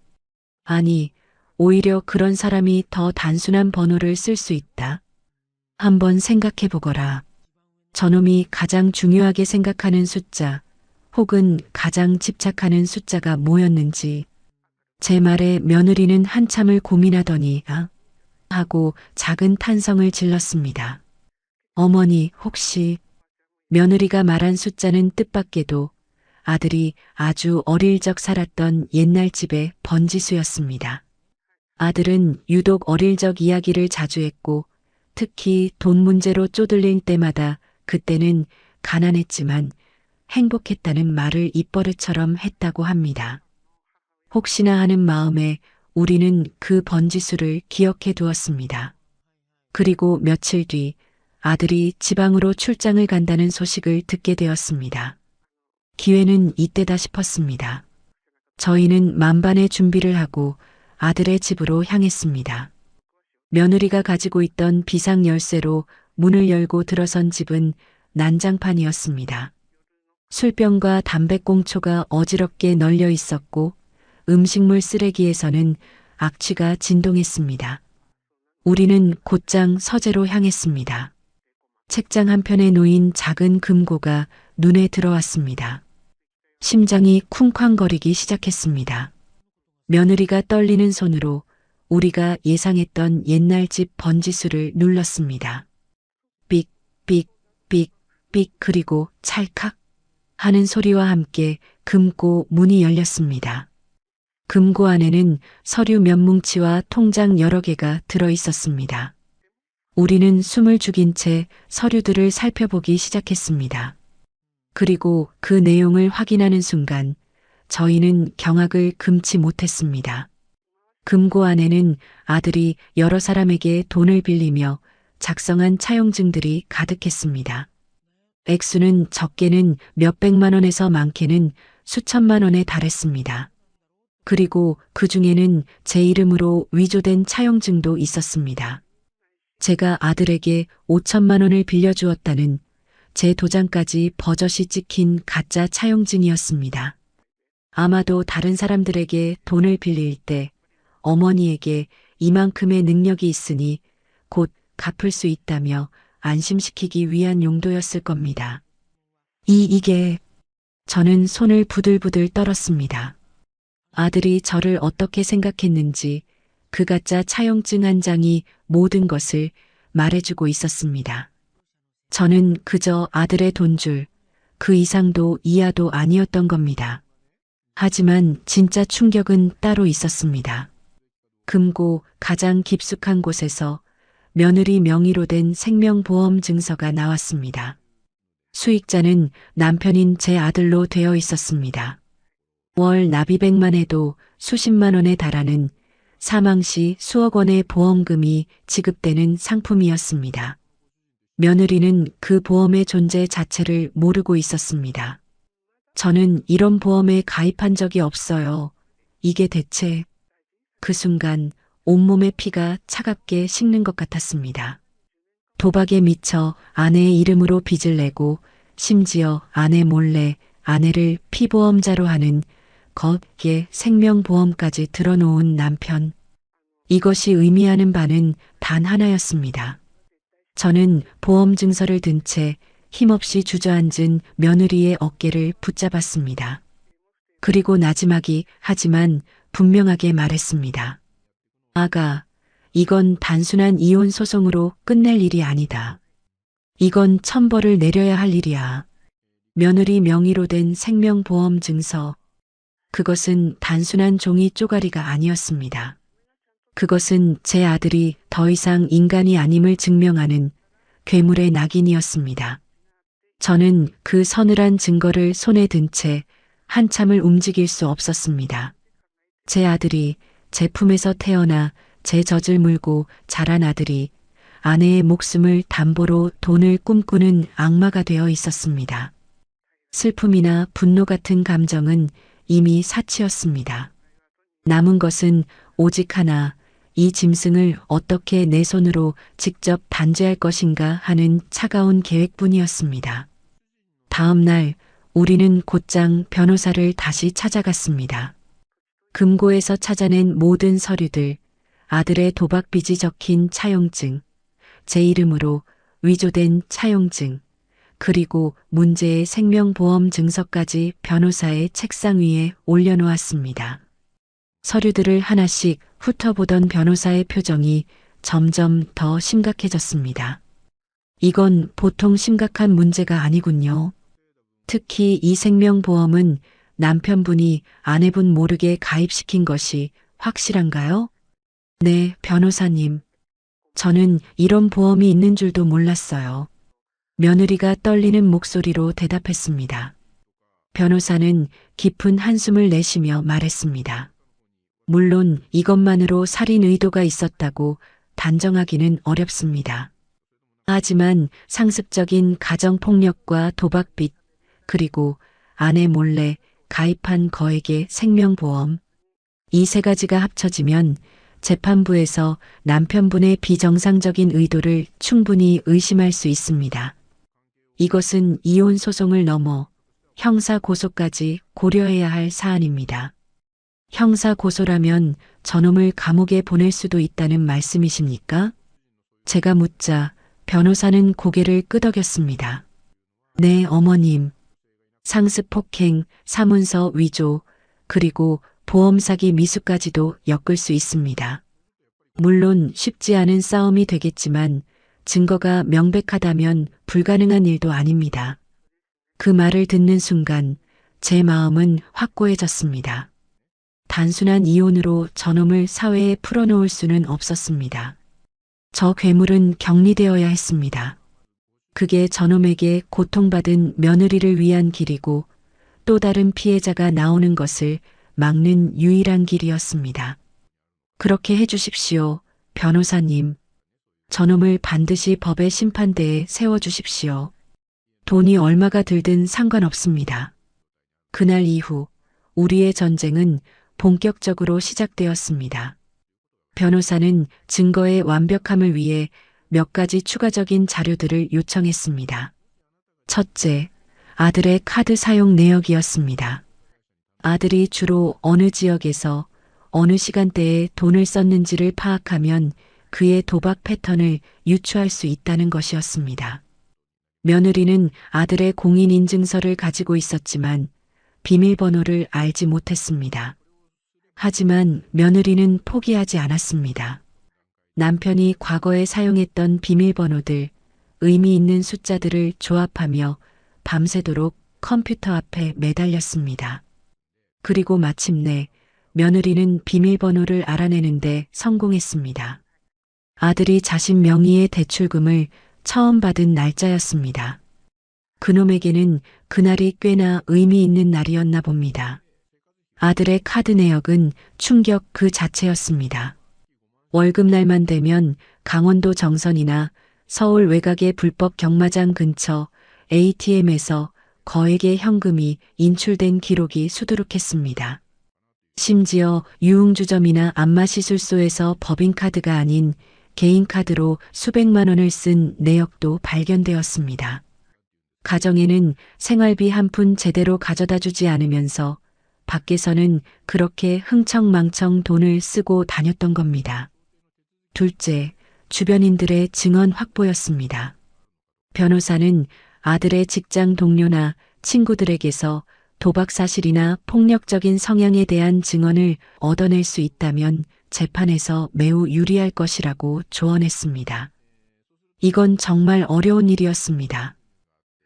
아니, 오히려 그런 사람이 더 단순한 번호를 쓸 수 있다. 한번 생각해 보거라. 저놈이 가장 중요하게 생각하는 숫자, 혹은 가장 집착하는 숫자가 뭐였는지. 제 말에 며느리는 한참을 고민하더니 하고 작은 탄성을 질렀습니다. 어머니, 혹시 며느리가 말한 숫자는 뜻밖에도 아들이 아주 어릴 적 살았던 옛날 집의 번지수였습니다. 아들은 유독 어릴 적 이야기를 자주 했고 특히 돈 문제로 쪼들릴 때마다 그때는 가난했지만 행복했다는 말을 입버릇처럼 했다고 합니다. 혹시나 하는 마음에 우리는 그 번지수를 기억해 두었습니다. 그리고 며칠 뒤 아들이 지방으로 출장을 간다는 소식을 듣게 되었습니다. 기회는 이때다 싶었습니다. 저희는 만반의 준비를 하고 아들의 집으로 향했습니다. 며느리가 가지고 있던 비상 열쇠로 문을 열고 들어선 집은 난장판이었습니다. 술병과 담배꽁초가 어지럽게 널려 있었고 음식물 쓰레기에서는 악취가 진동했습니다. 우리는 곧장 서재로 향했습니다. 책장 한편에 놓인 작은 금고가 눈에 들어왔습니다. 심장이 쿵쾅거리기 시작했습니다. 며느리가 떨리는 손으로 우리가 예상했던 옛날 집 번지수를 눌렀습니다. 삑, 삑, 삑, 삑 그리고 찰칵 하는 소리와 함께 금고 문이 열렸습니다. 금고 안에는 서류 몇 뭉치와 통장 여러 개가 들어 있었습니다. 우리는 숨을 죽인 채 서류들을 살펴보기 시작했습니다. 그리고 그 내용을 확인하는 순간 저희는 경악을 금치 못했습니다. 금고 안에는 아들이 여러 사람에게 돈을 빌리며 작성한 차용증들이 가득했습니다. 액수는 적게는 몇백만 원에서 많게는 수천만 원에 달했습니다. 그리고 그 중에는 제 이름으로 위조된 차용증도 있었습니다. 제가 아들에게 5천만 원을 빌려주었다는 제 도장까지 버젓이 찍힌 가짜 차용증이었습니다. 아마도 다른 사람들에게 돈을 빌릴 때 어머니에게 이만큼의 능력이 있으니 곧 갚을 수 있다며 안심시키기 위한 용도였을 겁니다. 이게 저는 손을 부들부들 떨었습니다. 아들이 저를 어떻게 생각했는지 그 가짜 차용증 한 장이 모든 것을 말해주고 있었습니다. 저는 그저 아들의 돈줄, 그 이상도 이하도 아니었던 겁니다. 하지만 진짜 충격은 따로 있었습니다. 금고 가장 깊숙한 곳에서 며느리 명의로 된 생명보험 증서가 나왔습니다. 수익자는 남편인 제 아들로 되어 있었습니다. 월 납입액만 해도 수십만 원에 달하는 사망 시 수억 원의 보험금이 지급되는 상품이었습니다. 며느리는 그 보험의 존재 자체를 모르고 있었습니다. 저는 이런 보험에 가입한 적이 없어요. 이게 대체... 그 순간 온몸의 피가 차갑게 식는 것 같았습니다. 도박에 미쳐 아내의 이름으로 빚을 내고 심지어 아내 몰래 아내를 피보험자로 하는 거기에 생명보험까지 들어놓은 남편. 이것이 의미하는 바는 단 하나였습니다. 저는 보험 증서를 든 채 힘없이 주저앉은 며느리의 어깨를 붙잡았습니다. 그리고 나지막이 하지만 분명하게 말했습니다. 아가, 이건 단순한 이혼 소송으로 끝낼 일이 아니다. 이건 천벌을 내려야 할 일이야. 며느리 명의로 된 생명보험 증서. 그것은 단순한 종이 쪼가리가 아니었습니다. 그것은 제 아들이 더 이상 인간이 아님을 증명하는 괴물의 낙인이었습니다. 저는 그 서늘한 증거를 손에 든 채 한참을 움직일 수 없었습니다. 제 아들이 제 품에서 태어나 제 젖을 물고 자란 아들이 아내의 목숨을 담보로 돈을 꿈꾸는 악마가 되어 있었습니다. 슬픔이나 분노 같은 감정은 이미 사치였습니다. 남은 것은 오직 하나, 이 짐승을 어떻게 내 손으로 직접 단죄할 것인가 하는 차가운 계획뿐이었습니다. 다음 날 우리는 곧장 변호사를 다시 찾아갔습니다. 금고에서 찾아낸 모든 서류들, 아들의 도박빚이 적힌 차용증, 제 이름으로 위조된 차용증, 그리고 문제의 생명보험 증서까지 변호사의 책상 위에 올려놓았습니다. 서류들을 하나씩 훑어보던 변호사의 표정이 점점 더 심각해졌습니다. 이건 보통 심각한 문제가 아니군요. 특히 이 생명보험은 남편분이 아내분 모르게 가입시킨 것이 확실한가요? 네, 변호사님. 저는 이런 보험이 있는 줄도 몰랐어요. 며느리가 떨리는 목소리로 대답했습니다. 변호사는 깊은 한숨을 내쉬며 말했습니다. 물론 이것만으로 살인 의도가 있었다고 단정하기는 어렵습니다. 하지만 상습적인 가정폭력과 도박빚, 그리고 아내 몰래 가입한 거액의 생명보험, 이 세 가지가 합쳐지면 재판부에서 남편분의 비정상적인 의도를 충분히 의심할 수 있습니다. 이것은 이혼 소송을 넘어 형사 고소까지 고려해야 할 사안입니다. 형사 고소라면 저놈을 감옥에 보낼 수도 있다는 말씀이십니까? 제가 묻자 변호사는 고개를 끄덕였습니다. 네, 어머님. 상습 폭행, 사문서 위조, 그리고 보험 사기 미수까지도 엮을 수 있습니다. 물론 쉽지 않은 싸움이 되겠지만 증거가 명백하다면 불가능한 일도 아닙니다. 그 말을 듣는 순간 제 마음은 확고해졌습니다. 단순한 이혼으로 저놈을 사회에 풀어놓을 수는 없었습니다. 저 괴물은 격리되어야 했습니다. 그게 저놈에게 고통받은 며느리를 위한 길이고 또 다른 피해자가 나오는 것을 막는 유일한 길이었습니다. 그렇게 해주십시오, 변호사님. 저놈을 반드시 법의 심판대에 세워주십시오. 돈이 얼마가 들든 상관없습니다. 그날 이후 우리의 전쟁은 본격적으로 시작되었습니다. 변호사는 증거의 완벽함을 위해 몇 가지 추가적인 자료들을 요청했습니다. 첫째, 아들의 카드 사용 내역이었습니다. 아들이 주로 어느 지역에서 어느 시간대에 돈을 썼는지를 파악하면 그의 도박 패턴을 유추할 수 있다는 것이었습니다. 며느리는 아들의 공인인증서를 가지고 있었지만 비밀번호를 알지 못했습니다. 하지만 며느리는 포기하지 않았습니다. 남편이 과거에 사용했던 비밀번호들, 의미 있는 숫자들을 조합하며 밤새도록 컴퓨터 앞에 매달렸습니다. 그리고 마침내 며느리는 비밀번호를 알아내는데 성공했습니다. 아들이 자신 명의의 대출금을 처음 받은 날짜였습니다. 그놈에게는 그날이 꽤나 의미 있는 날이었나 봅니다. 아들의 카드 내역은 충격 그 자체였습니다. 월급날만 되면 강원도 정선이나 서울 외곽의 불법 경마장 근처 ATM에서 거액의 현금이 인출된 기록이 수두룩했습니다. 심지어 유흥주점이나 안마시술소에서 법인카드가 아닌 개인카드로 수백만 원을 쓴 내역도 발견되었습니다. 가정에는 생활비 한 푼 제대로 가져다 주지 않으면서 밖에서는 그렇게 흥청망청 돈을 쓰고 다녔던 겁니다. 둘째, 주변인들의 증언 확보였습니다. 변호사는 아들의 직장 동료나 친구들에게서 도박 사실이나 폭력적인 성향에 대한 증언을 얻어낼 수 있다면 재판에서 매우 유리할 것이라고 조언했습니다. 이건 정말 어려운 일이었습니다.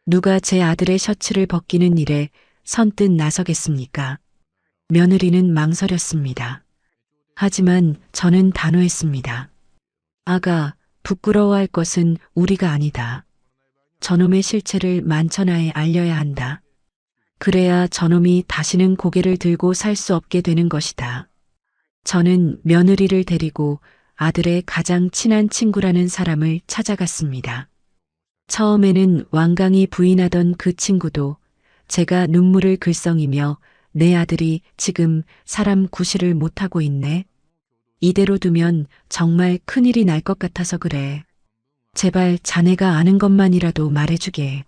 누가 제 아들의 셔츠를 벗기는 일에 선뜻 나서겠습니까? 며느리는 망설였습니다. 하지만 저는 단호했습니다. 아가, 부끄러워할 것은 우리가 아니다. 저놈의 실체를 만천하에 알려야 한다. 그래야 저놈이 다시는 고개를 들고 살 수 없게 되는 것이다. 저는 며느리를 데리고 아들의 가장 친한 친구라는 사람을 찾아갔습니다. 처음에는 완강히 부인하던 그 친구도 제가 눈물을 글썽이며 내 아들이 지금 사람 구실을 못하고 있네. 이대로 두면 정말 큰일이 날 것 같아서 그래. 제발 자네가 아는 것만이라도 말해주게.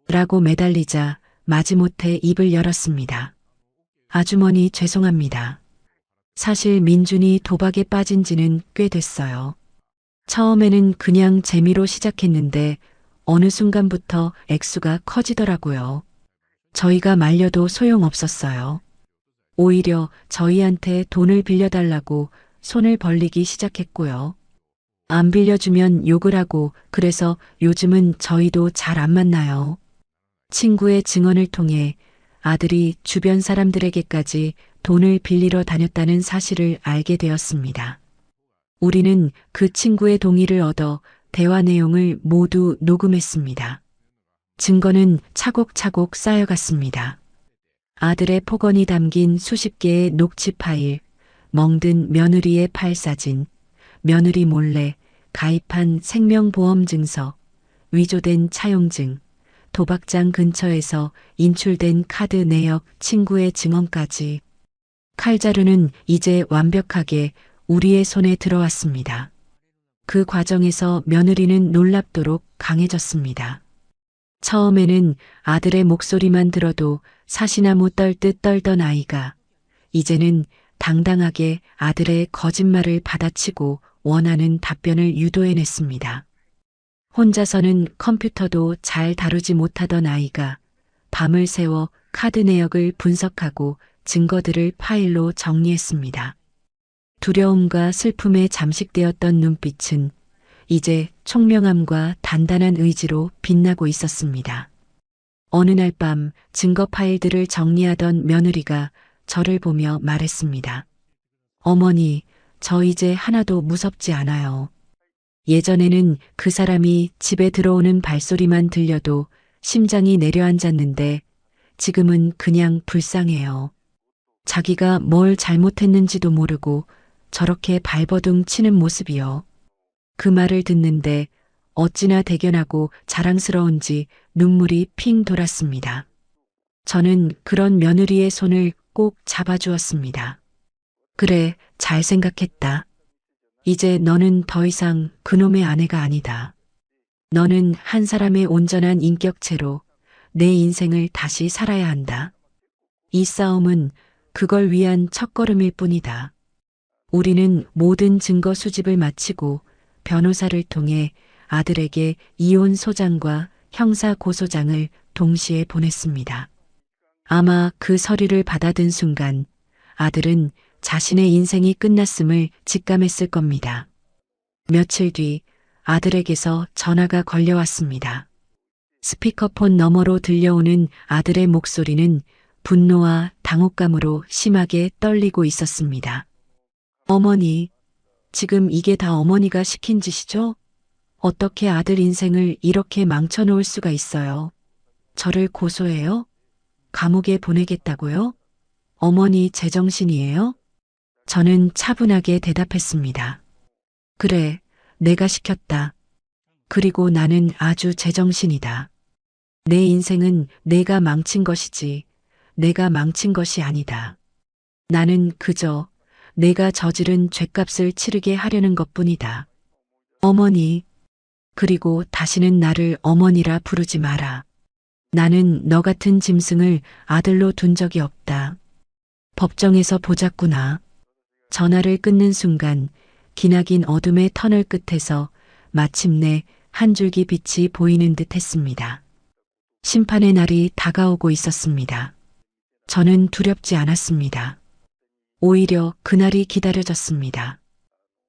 라고 매달리자 마지못해 입을 열었습니다. 아주머니 죄송합니다. 사실 민준이 도박에 빠진 지는 꽤 됐어요. 처음에는 그냥 재미로 시작했는데 어느 순간부터 액수가 커지더라고요. 저희가 말려도 소용없었어요. 오히려 저희한테 돈을 빌려달라고 손을 벌리기 시작했고요. 안 빌려주면 욕을 하고 그래서 요즘은 저희도 잘 안 만나요. 친구의 증언을 통해 아들이 주변 사람들에게까지 돈을 빌리러 다녔다는 사실을 알게 되었습니다. 우리는 그 친구의 동의를 얻어 대화 내용을 모두 녹음했습니다. 증거는 차곡차곡 쌓여갔습니다. 아들의 폭언이 담긴 수십 개의 녹취 파일, 멍든 며느리의 팔 사진, 며느리 몰래 가입한 생명보험증서, 위조된 차용증, 도박장 근처에서 인출된 카드 내역 친구의 증언까지. 칼자루는 이제 완벽하게 우리의 손에 들어왔습니다. 그 과정에서 며느리는 놀랍도록 강해졌습니다. 처음에는 아들의 목소리만 들어도 사시나무 떨듯 떨던 아이가 이제는 당당하게 아들의 거짓말을 받아치고 원하는 답변을 유도해냈습니다. 혼자서는 컴퓨터도 잘 다루지 못하던 아이가 밤을 새워 카드 내역을 분석하고 증거들을 파일로 정리했습니다. 두려움과 슬픔에 잠식되었던 눈빛은 이제 총명함과 단단한 의지로 빛나고 있었습니다. 어느 날 밤 증거 파일들을 정리하던 며느리가 저를 보며 말했습니다. 어머니, 저 이제 하나도 무섭지 않아요. 예전에는 그 사람이 집에 들어오는 발소리만 들려도 심장이 내려앉았는데 지금은 그냥 불쌍해요. 자기가 뭘 잘못했는지도 모르고 저렇게 발버둥 치는 모습이요. 그 말을 듣는데 어찌나 대견하고 자랑스러운지 눈물이 핑 돌았습니다. 저는 그런 며느리의 손을 꼭 잡아주었습니다. 그래, 잘 생각했다. 이제 너는 더 이상 그놈의 아내가 아니다. 너는 한 사람의 온전한 인격체로 내 인생을 다시 살아야 한다. 이 싸움은 그걸 위한 첫걸음일 뿐이다. 우리는 모든 증거 수집을 마치고 변호사를 통해 아들에게 이혼 소장과 형사 고소장을 동시에 보냈습니다. 아마 그 서류를 받아든 순간 아들은 자신의 인생이 끝났음을 직감했을 겁니다. 며칠 뒤 아들에게서 전화가 걸려왔습니다. 스피커폰 너머로 들려오는 아들의 목소리는 분노와 당혹감으로 심하게 떨리고 있었습니다. 어머니, 지금 이게 다 어머니가 시킨 짓이죠? 어떻게 아들 인생을 이렇게 망쳐놓을 수가 있어요? 저를 고소해요? 감옥에 보내겠다고요? 어머니 제정신이에요? 저는 차분하게 대답했습니다. 그래, 내가 시켰다. 그리고 나는 아주 제정신이다. 내 인생은 내가 망친 것이지, 내가 망친 것이 아니다. 나는 그저 내가 저지른 죗값을 치르게 하려는 것뿐이다. 어머니, 그리고 다시는 나를 어머니라 부르지 마라. 나는 너 같은 짐승을 아들로 둔 적이 없다. 법정에서 보자꾸나. 전화를 끊는 순간 기나긴 어둠의 터널 끝에서 마침내 한 줄기 빛이 보이는 듯 했습니다. 심판의 날이 다가오고 있었습니다. 저는 두렵지 않았습니다. 오히려 그날이 기다려졌습니다.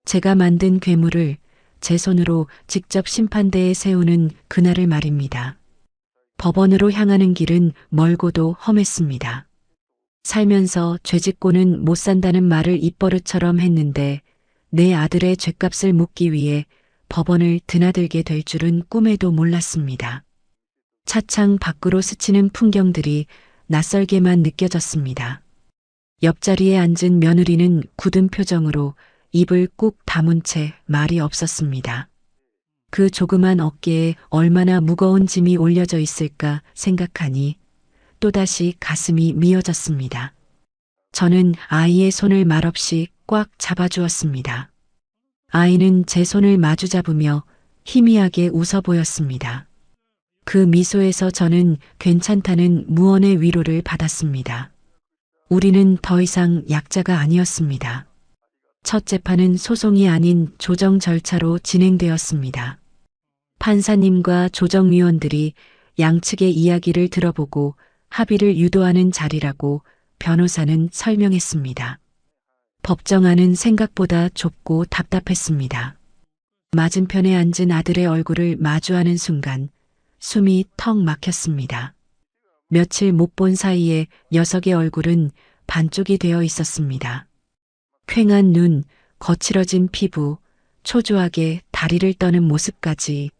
제가 만든 괴물을 제 손으로 직접 심판대에 세우는 그날을 말입니다. 법원으로 향하는 길은 멀고도 험했습니다. 살면서 죄짓고는 못 산다는 말을 입버릇처럼 했는데 내 아들의 죗값을 묻기 위해 법원을 드나들게 될 줄은 꿈에도 몰랐습니다. 차창 밖으로 스치는 풍경들이 낯설게만 느껴졌습니다. 옆자리에 앉은 며느리는 굳은 표정으로 입을 꾹 다문 채 말이 없었습니다. 그 조그만 어깨에 얼마나 무거운 짐이 올려져 있을까 생각하니 또다시 가슴이 미어졌습니다. 저는 아이의 손을 말없이 꽉 잡아주었습니다. 아이는 제 손을 마주 잡으며 희미하게 웃어 보였습니다. 그 미소에서 저는 괜찮다는 무언의 위로를 받았습니다. 우리는 더 이상 약자가 아니었습니다. 첫 재판은 소송이 아닌 조정 절차로 진행되었습니다. 판사님과 조정위원들이 양측의 이야기를 들어보고 합의를 유도하는 자리라고 변호사는 설명했습니다. 법정안은 생각보다 좁고 답답했습니다. 맞은편에 앉은 아들의 얼굴을 마주하는 순간 숨이 턱 막혔습니다. 며칠 못 본 사이에 녀석의 얼굴은 반쪽이 되어 있었습니다. 퀭한 눈, 거칠어진 피부, 초조하게 다리를 떠는 모습까지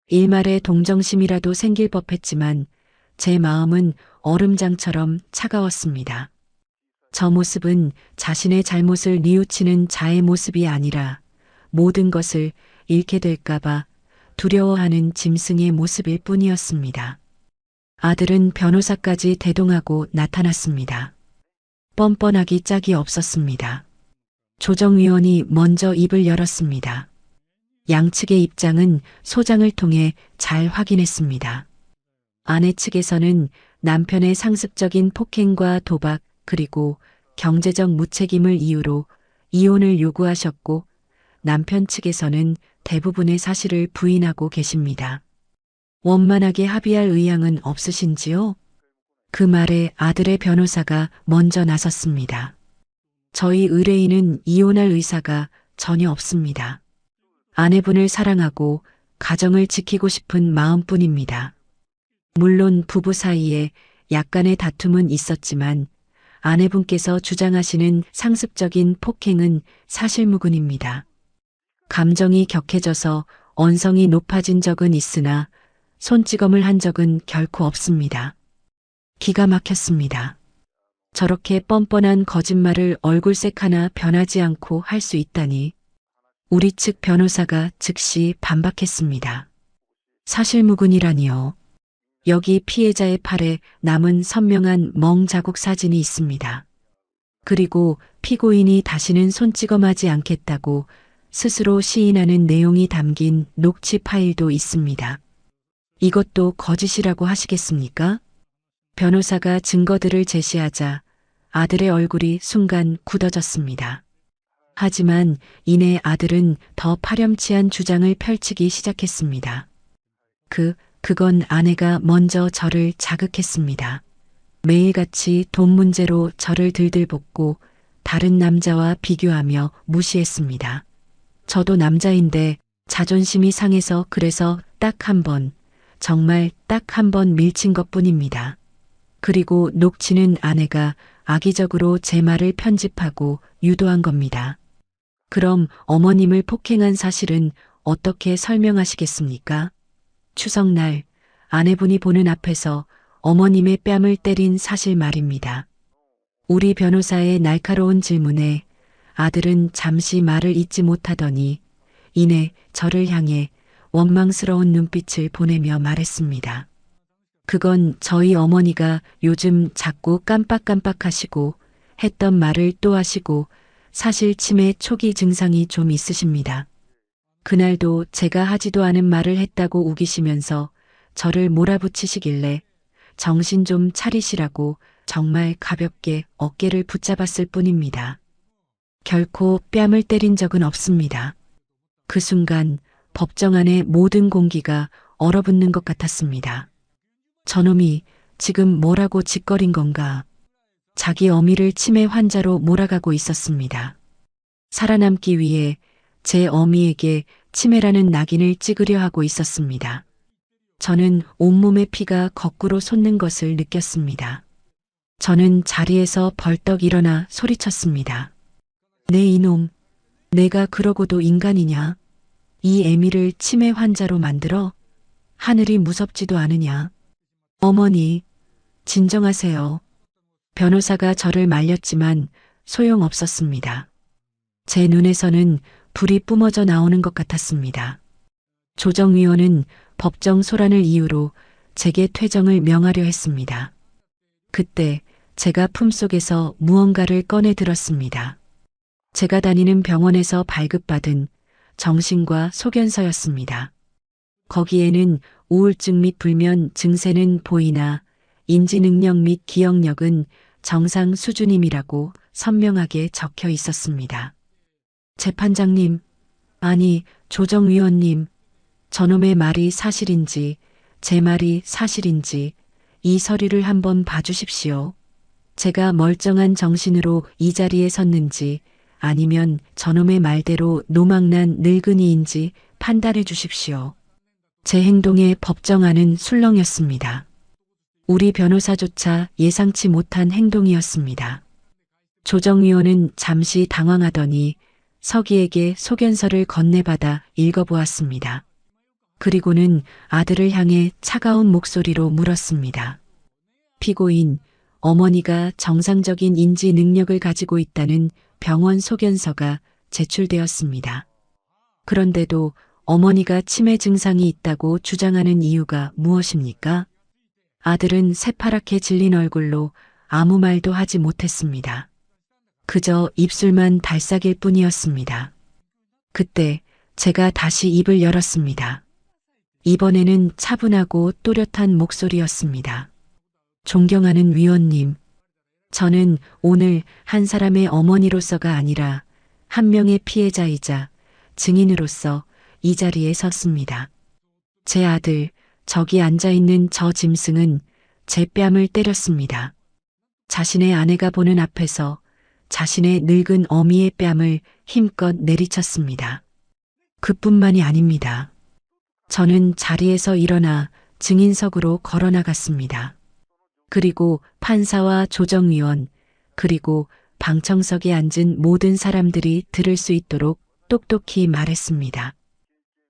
일말의 동정심이라도 생길 법했지만 제 마음은 얼음장처럼 차가웠습니다. 저 모습은 자신의 잘못을 뉘우치는 자의 모습이 아니라 모든 것을 잃게 될까봐 두려워하는 짐승의 모습일 뿐이었습니다. 아들은 변호사까지 대동하고 나타났습니다. 뻔뻔하기 짝이 없었습니다. 조정위원이 먼저 입을 열었습니다. 양측의 입장은 소장을 통해 잘 확인했습니다. 아내 측에서는 남편의 상습적인 폭행과 도박 그리고 경제적 무책임을 이유로 이혼을 요구하셨고 남편 측에서는 대부분의 사실을 부인하고 계십니다. 원만하게 합의할 의향은 없으신지요? 그 말에 아들의 변호사가 먼저 나섰습니다. 저희 의뢰인은 이혼할 의사가 전혀 없습니다. 아내분을 사랑하고 가정을 지키고 싶은 마음뿐입니다. 물론 부부 사이에 약간의 다툼은 있었지만 아내분께서 주장하시는 상습적인 폭행은 사실무근입니다. 감정이 격해져서 언성이 높아진 적은 있으나 손찌검을 한 적은 결코 없습니다. 기가 막혔습니다. 저렇게 뻔뻔한 거짓말을 얼굴색 하나 변하지 않고 할 수 있다니. 우리 측 변호사가 즉시 반박했습니다. 사실무근이라니요. 여기 피해자의 팔에 남은 선명한 멍 자국 사진이 있습니다. 그리고 피고인이 다시는 손찌검하지 않겠다고 스스로 시인하는 내용이 담긴 녹취 파일도 있습니다. 이것도 거짓이라고 하시겠습니까? 변호사가 증거들을 제시하자 아들의 얼굴이 순간 굳어졌습니다. 하지만 이내 아들은 더 파렴치한 주장을 펼치기 시작했습니다. 그건 아내가 먼저 저를 자극했습니다. 매일같이 돈 문제로 저를 들들볶고 다른 남자와 비교하며 무시했습니다. 저도 남자인데 자존심이 상해서 그래서 딱 한 번, 정말 딱 한 번 밀친 것뿐입니다. 그리고 녹취는 아내가 악의적으로 제 말을 편집하고 유도한 겁니다. 그럼 어머님을 폭행한 사실은 어떻게 설명하시겠습니까? 추석날 아내분이 보는 앞에서 어머님의 뺨을 때린 사실 말입니다. 우리 변호사의 날카로운 질문에 아들은 잠시 말을 잇지 못하더니 이내 저를 향해 원망스러운 눈빛을 보내며 말했습니다. 그건 저희 어머니가 요즘 자꾸 깜빡깜빡하시고 했던 말을 또 하시고 사실 치매 초기 증상이 좀 있으십니다. 그날도 제가 하지도 않은 말을 했다고 우기시면서 저를 몰아붙이시길래 정신 좀 차리시라고 정말 가볍게 어깨를 붙잡았을 뿐입니다. 결코 뺨을 때린 적은 없습니다. 그 순간 법정 안의 모든 공기가 얼어붙는 것 같았습니다. 저놈이 지금 뭐라고 짓거린 건가? 자기 어미를 치매 환자로 몰아가고 있었습니다. 살아남기 위해 제 어미에게 치매라는 낙인을 찍으려 하고 있었습니다. 저는 온몸의 피가 거꾸로 솟는 것을 느꼈습니다. 저는 자리에서 벌떡 일어나 소리쳤습니다. 내 이놈, 내가 그러고도 인간이냐? 이 애미를 치매 환자로 만들어? 하늘이 무섭지도 않으냐? 어머니, 진정하세요. 변호사가 저를 말렸지만 소용없었습니다. 제 눈에서는 불이 뿜어져 나오는 것 같았습니다. 조정위원은 법정 소란을 이유로 제게 퇴정을 명하려 했습니다. 그때 제가 품속에서 무언가를 꺼내 들었습니다. 제가 다니는 병원에서 발급받은 정신과 소견서였습니다. 거기에는 우울증 및 불면 증세는 보이나 인지 능력 및 기억력은 정상 수준임이라고 선명하게 적혀 있었습니다. 재판장님, 아니 조정위원님, 저놈의 말이 사실인지 제 말이 사실인지 이 서류를 한번 봐주십시오. 제가 멀쩡한 정신으로 이 자리에 섰는지 아니면 저놈의 말대로 노망난 늙은이인지 판단해 주십시오. 제 행동에 법정안은 술렁였습니다. 우리 변호사조차 예상치 못한 행동이었습니다. 조정위원은 잠시 당황하더니 서기에게 소견서를 건네받아 읽어보았습니다. 그리고는 아들을 향해 차가운 목소리로 물었습니다. 피고인, 어머니가 정상적인 인지 능력을 가지고 있다는 병원 소견서가 제출되었습니다. 그런데도 어머니가 치매 증상이 있다고 주장하는 이유가 무엇입니까? 아들은 새파랗게 질린 얼굴로 아무 말도 하지 못했습니다. 그저 입술만 달싹일 뿐이었습니다. 그때 제가 다시 입을 열었습니다. 이번에는 차분하고 또렷한 목소리였습니다. 존경하는 위원님, 저는 오늘 한 사람의 어머니로서가 아니라 한 명의 피해자이자 증인으로서 이 자리에 섰습니다. 제 아들, 저기 앉아있는 저 짐승은 제 뺨을 때렸습니다. 자신의 아내가 보는 앞에서 자신의 늙은 어미의 뺨을 힘껏 내리쳤습니다. 그뿐만이 아닙니다. 저는 자리에서 일어나 증인석으로 걸어나갔습니다. 그리고 판사와 조정위원, 그리고 방청석에 앉은 모든 사람들이 들을 수 있도록 똑똑히 말했습니다.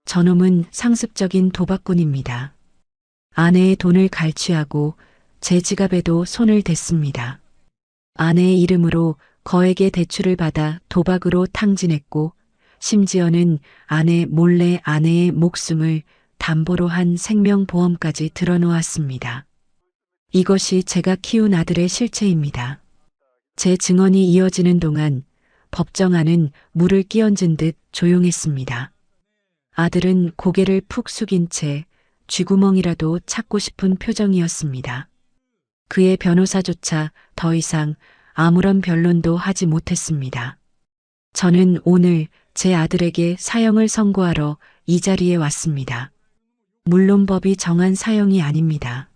저놈은 상습적인 도박꾼입니다. 아내의 돈을 갈취하고 제 지갑에도 손을 댔습니다. 아내의 이름으로 거액의 대출을 받아 도박으로 탕진했고 심지어는 아내 몰래 아내의 목숨을 담보로 한 생명보험까지 들어놓았습니다. 이것이 제가 키운 아들의 실체입니다. 제 증언이 이어지는 동안 법정안은 물을 끼얹은 듯 조용했습니다. 아들은 고개를 푹 숙인 채 쥐구멍이라도 찾고 싶은 표정이었습니다. 그의 변호사조차 더 이상 아무런 변론도 하지 못했습니다. 저는 오늘 제 아들에게 사형을 선고하러 이 자리에 왔습니다. 물론 법이 정한 사형이 아닙니다.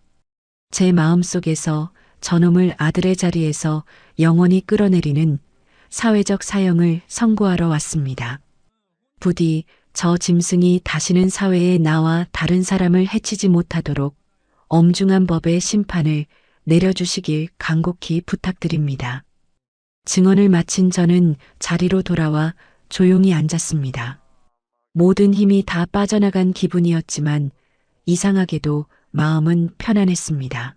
제 마음속에서 저놈을 아들의 자리에서 영원히 끌어내리는 사회적 사형을 선고하러 왔습니다. 부디 저 짐승이 다시는 사회에 나와 다른 사람을 해치지 못하도록 엄중한 법의 심판을 내려주시길 간곡히 부탁드립니다. 증언을 마친 저는 자리로 돌아와 조용히 앉았습니다. 모든 힘이 다 빠져나간 기분이었지만 이상하게도 마음은 편안했습니다.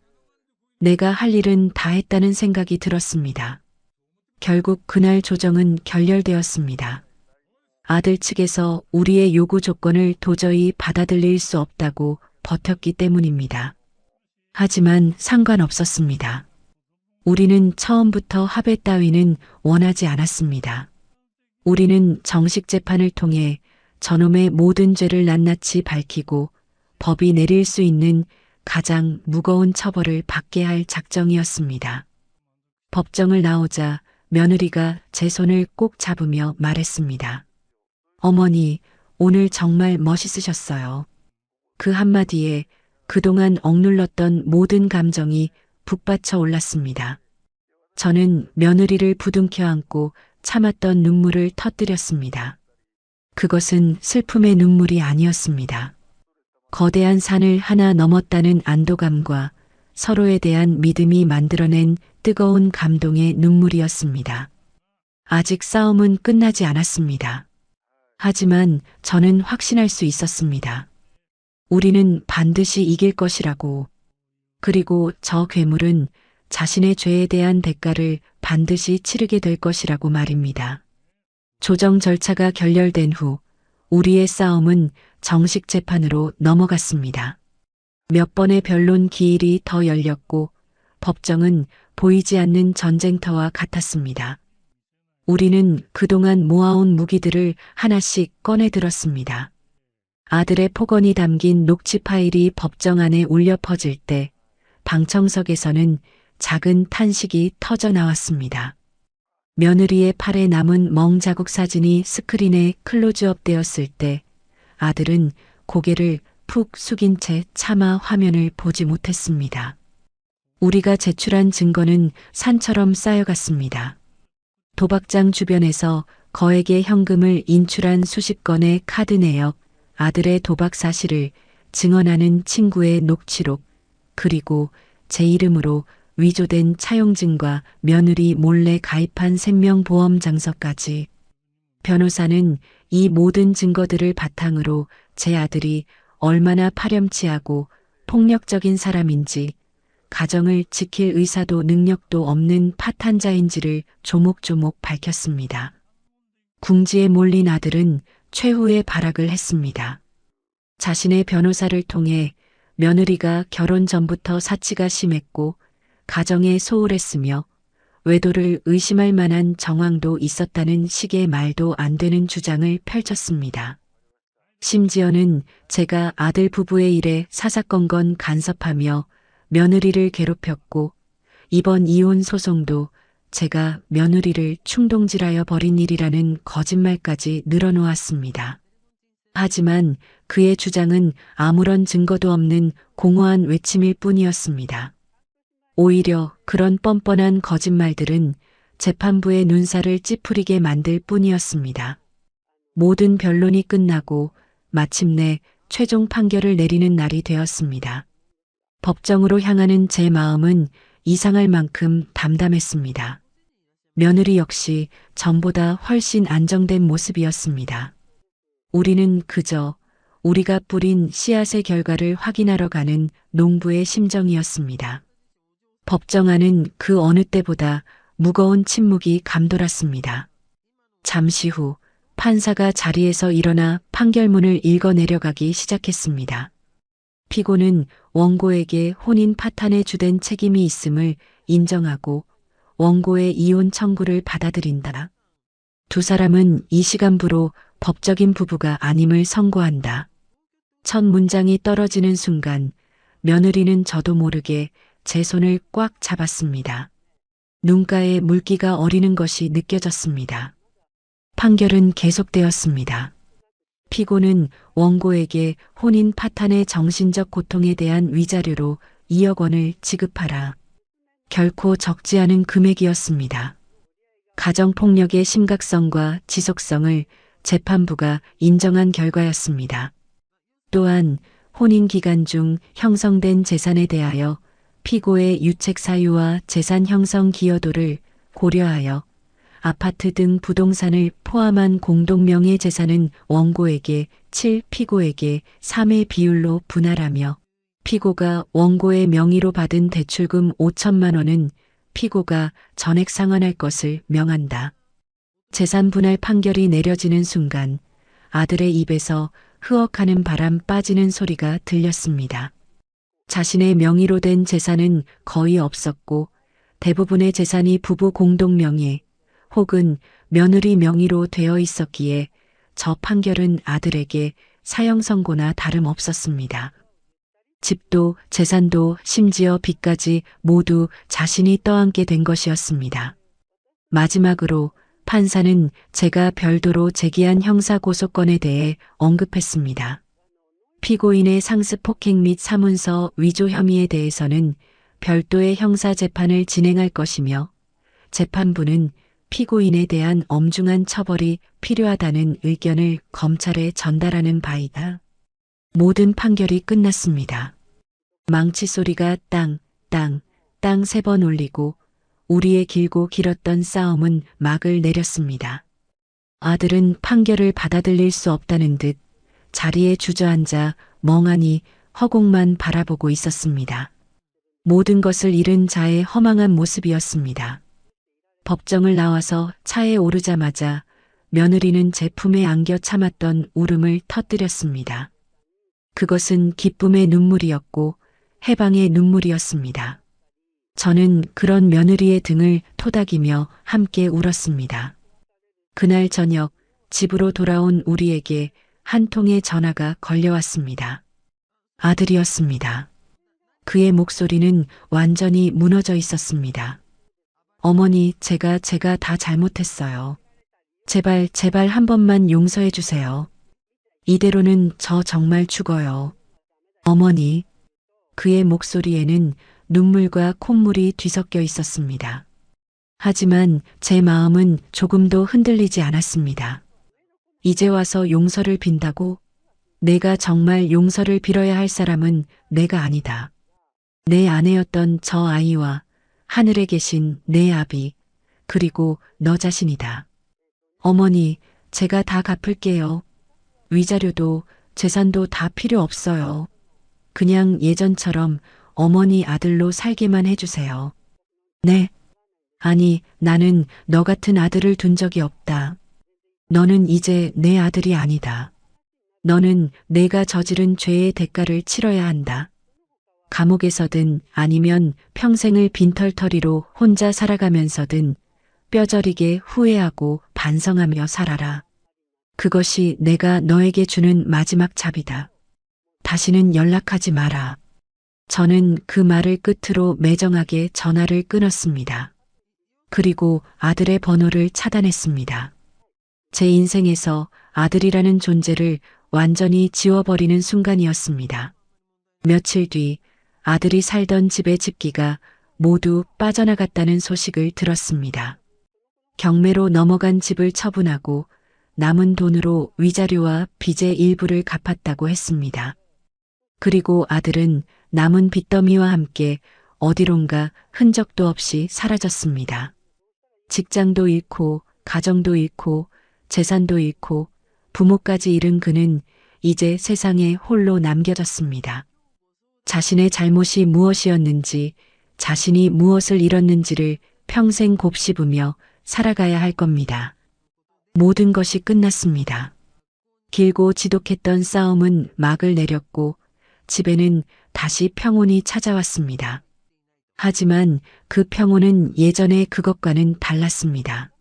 내가 할 일은 다 했다는 생각이 들었습니다. 결국 그날 조정은 결렬되었습니다. 아들 측에서 우리의 요구 조건을 도저히 받아들일 수 없다고 버텼기 때문입니다. 하지만 상관없었습니다. 우리는 처음부터 합의 따위는 원하지 않았습니다. 우리는 정식 재판을 통해 저놈의 모든 죄를 낱낱이 밝히고 법이 내릴 수 있는 가장 무거운 처벌을 받게 할 작정이었습니다. 법정을 나오자 며느리가 제 손을 꼭 잡으며 말했습니다. 어머니, 오늘 정말 멋있으셨어요. 그 한마디에 그동안 억눌렀던 모든 감정이 북받쳐 올랐습니다. 저는 며느리를 부둥켜 안고 참았던 눈물을 터뜨렸습니다. 그것은 슬픔의 눈물이 아니었습니다. 거대한 산을 하나 넘었다는 안도감과 서로에 대한 믿음이 만들어낸 뜨거운 감동의 눈물이었습니다. 아직 싸움은 끝나지 않았습니다. 하지만 저는 확신할 수 있었습니다. 우리는 반드시 이길 것이라고. 그리고 저 괴물은 자신의 죄에 대한 대가를 반드시 치르게 될 것이라고 말입니다. 조정 절차가 결렬된 후 우리의 싸움은 정식 재판으로 넘어갔습니다. 몇 번의 변론 기일이 더 열렸고 법정은 보이지 않는 전쟁터와 같았습니다. 우리는 그동안 모아온 무기들을 하나씩 꺼내 들었습니다. 아들의 폭언이 담긴 녹취 파일이 법정 안에 울려 퍼질 때 방청석에서는 작은 탄식이 터져 나왔습니다. 며느리의 팔에 남은 멍 자국 사진이 스크린에 클로즈업 되었을 때 아들은 고개를 푹 숙인 채 차마 화면을 보지 못했습니다. 우리가 제출한 증거는 산처럼 쌓여갔습니다. 도박장 주변에서 거액의 현금을 인출한 수십 건의 카드 내역, 아들의 도박 사실을 증언하는 친구의 녹취록, 그리고 제 이름으로 위조된 차용증과 며느리 몰래 가입한 생명보험 장서까지. 변호사는 이 모든 증거들을 바탕으로 제 아들이 얼마나 파렴치하고 폭력적인 사람인지, 가정을 지킬 의사도 능력도 없는 파탄자인지를 조목조목 밝혔습니다. 궁지에 몰린 아들은 최후의 발악을 했습니다. 자신의 변호사를 통해 며느리가 결혼 전부터 사치가 심했고 가정에 소홀했으며 외도를 의심할 만한 정황도 있었다는 식의 말도 안 되는 주장을 펼쳤습니다. 심지어는 제가 아들 부부의 일에 사사건건 간섭하며 며느리를 괴롭혔고 이번 이혼 소송도 제가 며느리를 충동질하여 벌인 일이라는 거짓말까지 늘어놓았습니다. 하지만 그의 주장은 아무런 증거도 없는 공허한 외침일 뿐이었습니다. 오히려 그런 뻔뻔한 거짓말들은 재판부의 눈살을 찌푸리게 만들 뿐이었습니다. 모든 변론이 끝나고 마침내 최종 판결을 내리는 날이 되었습니다. 법정으로 향하는 제 마음은 이상할 만큼 담담했습니다. 며느리 역시 전보다 훨씬 안정된 모습이었습니다. 우리는 그저 우리가 뿌린 씨앗의 결과를 확인하러 가는 농부의 심정이었습니다. 법정 안은 그 어느 때보다 무거운 침묵이 감돌았습니다. 잠시 후 판사가 자리에서 일어나 판결문을 읽어 내려가기 시작했습니다. 피고는 원고에게 혼인 파탄에 주된 책임이 있음을 인정하고 원고의 이혼 청구를 받아들인다. 두 사람은 이 시간부로 법적인 부부가 아님을 선고한다. 첫 문장이 떨어지는 순간 며느리는 저도 모르게 제 손을 꽉 잡았습니다. 눈가에 물기가 어리는 것이 느껴졌습니다. 판결은 계속되었습니다. 피고는 원고에게 혼인 파탄의 정신적 고통에 대한 위자료로 2억 원을 지급하라. 결코 적지 않은 금액이었습니다. 가정폭력의 심각성과 지속성을 재판부가 인정한 결과였습니다. 또한 혼인 기간 중 형성된 재산에 대하여 피고의 유책 사유와 재산 형성 기여도를 고려하여 아파트 등 부동산을 포함한 공동명의 재산은 원고에게 7, 피고에게 3의 비율로 분할하며 피고가 원고의 명의로 받은 대출금 5천만 원은 피고가 전액 상환할 것을 명한다. 재산 분할 판결이 내려지는 순간 아들의 입에서 흐억하는 바람 빠지는 소리가 들렸습니다. 자신의 명의로 된 재산은 거의 없었고 대부분의 재산이 부부 공동명의 혹은 며느리 명의로 되어 있었기에 저 판결은 아들에게 사형 선고나 다름없었습니다. 집도 재산도 심지어 빚까지 모두 자신이 떠안게 된 것이었습니다. 마지막으로 판사는 제가 별도로 제기한 형사고소건에 대해 언급했습니다. 피고인의 상습 폭행 및 사문서 위조 혐의에 대해서는 별도의 형사재판을 진행할 것이며 재판부는 피고인에 대한 엄중한 처벌이 필요하다는 의견을 검찰에 전달하는 바이다. 모든 판결이 끝났습니다. 망치 소리가 땅, 땅, 땅 3번 울리고 우리의 길고 길었던 싸움은 막을 내렸습니다. 아들은 판결을 받아들일 수 없다는 듯 자리에 주저앉아 멍하니 허공만 바라보고 있었습니다. 모든 것을 잃은 자의 허망한 모습이었습니다. 법정을 나와서 차에 오르자마자 며느리는 제 품에 안겨 참았던 울음을 터뜨렸습니다. 그것은 기쁨의 눈물이었고 해방의 눈물이었습니다. 저는 그런 며느리의 등을 토닥이며 함께 울었습니다. 그날 저녁 집으로 돌아온 우리에게 한 통의 전화가 걸려왔습니다. 아들이었습니다. 그의 목소리는 완전히 무너져 있었습니다. 어머니, 제가 다 잘못했어요. 제발 한 번만 용서해 주세요. 이대로는 저 정말 죽어요. 어머니. 그의 목소리에는 눈물과 콧물이 뒤섞여 있었습니다. 하지만 제 마음은 조금도 흔들리지 않았습니다. 이제 와서 용서를 빈다고? 내가 정말 용서를 빌어야 할 사람은 내가 아니다. 내 아내였던 저 아이와 하늘에 계신 내 아비, 그리고 너 자신이다. 어머니, 제가 다 갚을게요. 위자료도 재산도 다 필요 없어요. 그냥 예전처럼 어머니 아들로 살게만 해주세요. 네. 아니, 나는 너 같은 아들을 둔 적이 없다. 너는 이제 내 아들이 아니다. 너는 내가 저지른 죄의 대가를 치러야 한다. 감옥에서든 아니면 평생을 빈털터리로 혼자 살아가면서든 뼈저리게 후회하고 반성하며 살아라. 그것이 내가 너에게 주는 마지막 잡이다. 다시는 연락하지 마라. 저는 그 말을 끝으로 매정하게 전화를 끊었습니다. 그리고 아들의 번호를 차단했습니다. 제 인생에서 아들이라는 존재를 완전히 지워버리는 순간이었습니다. 며칠 뒤 아들이 살던 집의 집기가 모두 빠져나갔다는 소식을 들었습니다. 경매로 넘어간 집을 처분하고 남은 돈으로 위자료와 빚의 일부를 갚았다고 했습니다. 그리고 아들은 남은 빚더미와 함께 어디론가 흔적도 없이 사라졌습니다. 직장도 잃고 가정도 잃고 재산도 잃고 부모까지 잃은 그는 이제 세상에 홀로 남겨졌습니다. 자신의 잘못이 무엇이었는지, 자신이 무엇을 잃었는지를 평생 곱씹으며 살아가야 할 겁니다. 모든 것이 끝났습니다. 길고 지독했던 싸움은 막을 내렸고 집에는 다시 평온이 찾아왔습니다. 하지만 그 평온은 예전의 그것과는 달랐습니다.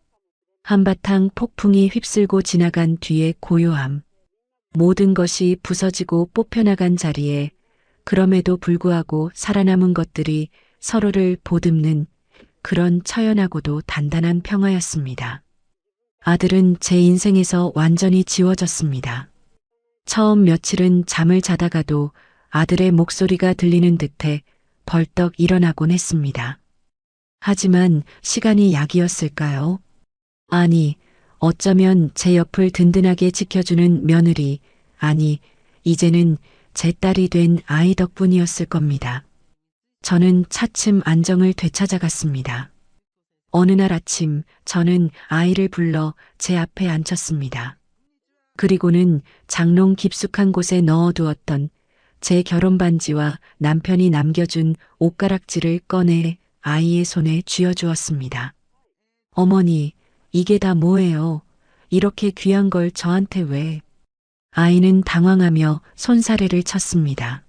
한바탕 폭풍이 휩쓸고 지나간 뒤의 고요함. 모든 것이 부서지고 뽑혀나간 자리에 그럼에도 불구하고 살아남은 것들이 서로를 보듬는 그런 처연하고도 단단한 평화였습니다. 아들은 제 인생에서 완전히 지워졌습니다. 처음 며칠은 잠을 자다가도 아들의 목소리가 들리는 듯해 벌떡 일어나곤 했습니다. 하지만 시간이 약이었을까요? 아니, 어쩌면 제 옆을 든든하게 지켜주는 며느리, 아니, 이제는 제 딸이 된 아이 덕분이었을 겁니다. 저는 차츰 안정을 되찾아갔습니다. 어느 날 아침 저는 아이를 불러 제 앞에 앉혔습니다. 그리고는 장롱 깊숙한 곳에 넣어두었던 제 결혼 반지와 남편이 남겨준 옷가락지를 꺼내 아이의 손에 쥐어주었습니다. 어머니, 이게 다 뭐예요? 이렇게 귀한 걸 저한테 왜? 아이는 당황하며 손사래를 쳤습니다.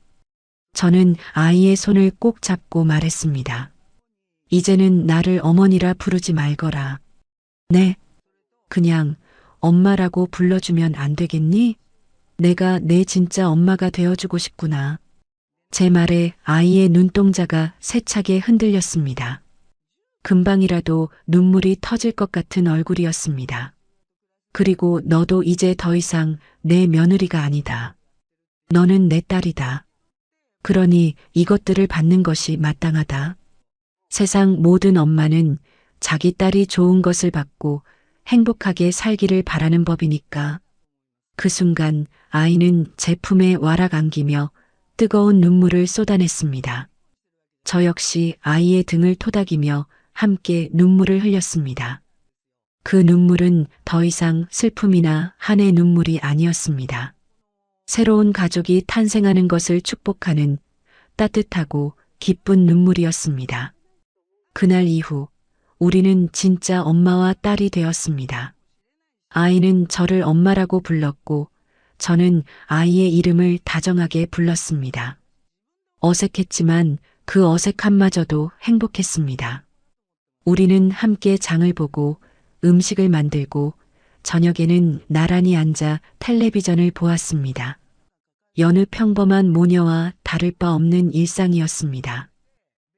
저는 아이의 손을 꼭 잡고 말했습니다. 이제는 나를 어머니라 부르지 말거라. 네, 그냥 엄마라고 불러주면 안 되겠니? 내가 내 진짜 엄마가 되어주고 싶구나. 제 말에 아이의 눈동자가 세차게 흔들렸습니다. 금방이라도 눈물이 터질 것 같은 얼굴이었습니다. 그리고 너도 이제 더 이상 내 며느리가 아니다. 너는 내 딸이다. 그러니 이것들을 받는 것이 마땅하다. 세상 모든 엄마는 자기 딸이 좋은 것을 받고 행복하게 살기를 바라는 법이니까. 그 순간 아이는 제 품에 와락 안기며 뜨거운 눈물을 쏟아냈습니다. 저 역시 아이의 등을 토닥이며 함께 눈물을 흘렸습니다. 그 눈물은 더 이상 슬픔이나 한의 눈물이 아니었습니다. 새로운 가족이 탄생하는 것을 축복하는 따뜻하고 기쁜 눈물이었습니다. 그날 이후 우리는 진짜 엄마와 딸이 되었습니다. 아이는 저를 엄마라고 불렀고 저는 아이의 이름을 다정하게 불렀습니다. 어색했지만 그 어색함마저도 행복했습니다. 우리는 함께 장을 보고 음식을 만들고 저녁에는 나란히 앉아 텔레비전을 보았습니다. 여느 평범한 모녀와 다를 바 없는 일상이었습니다.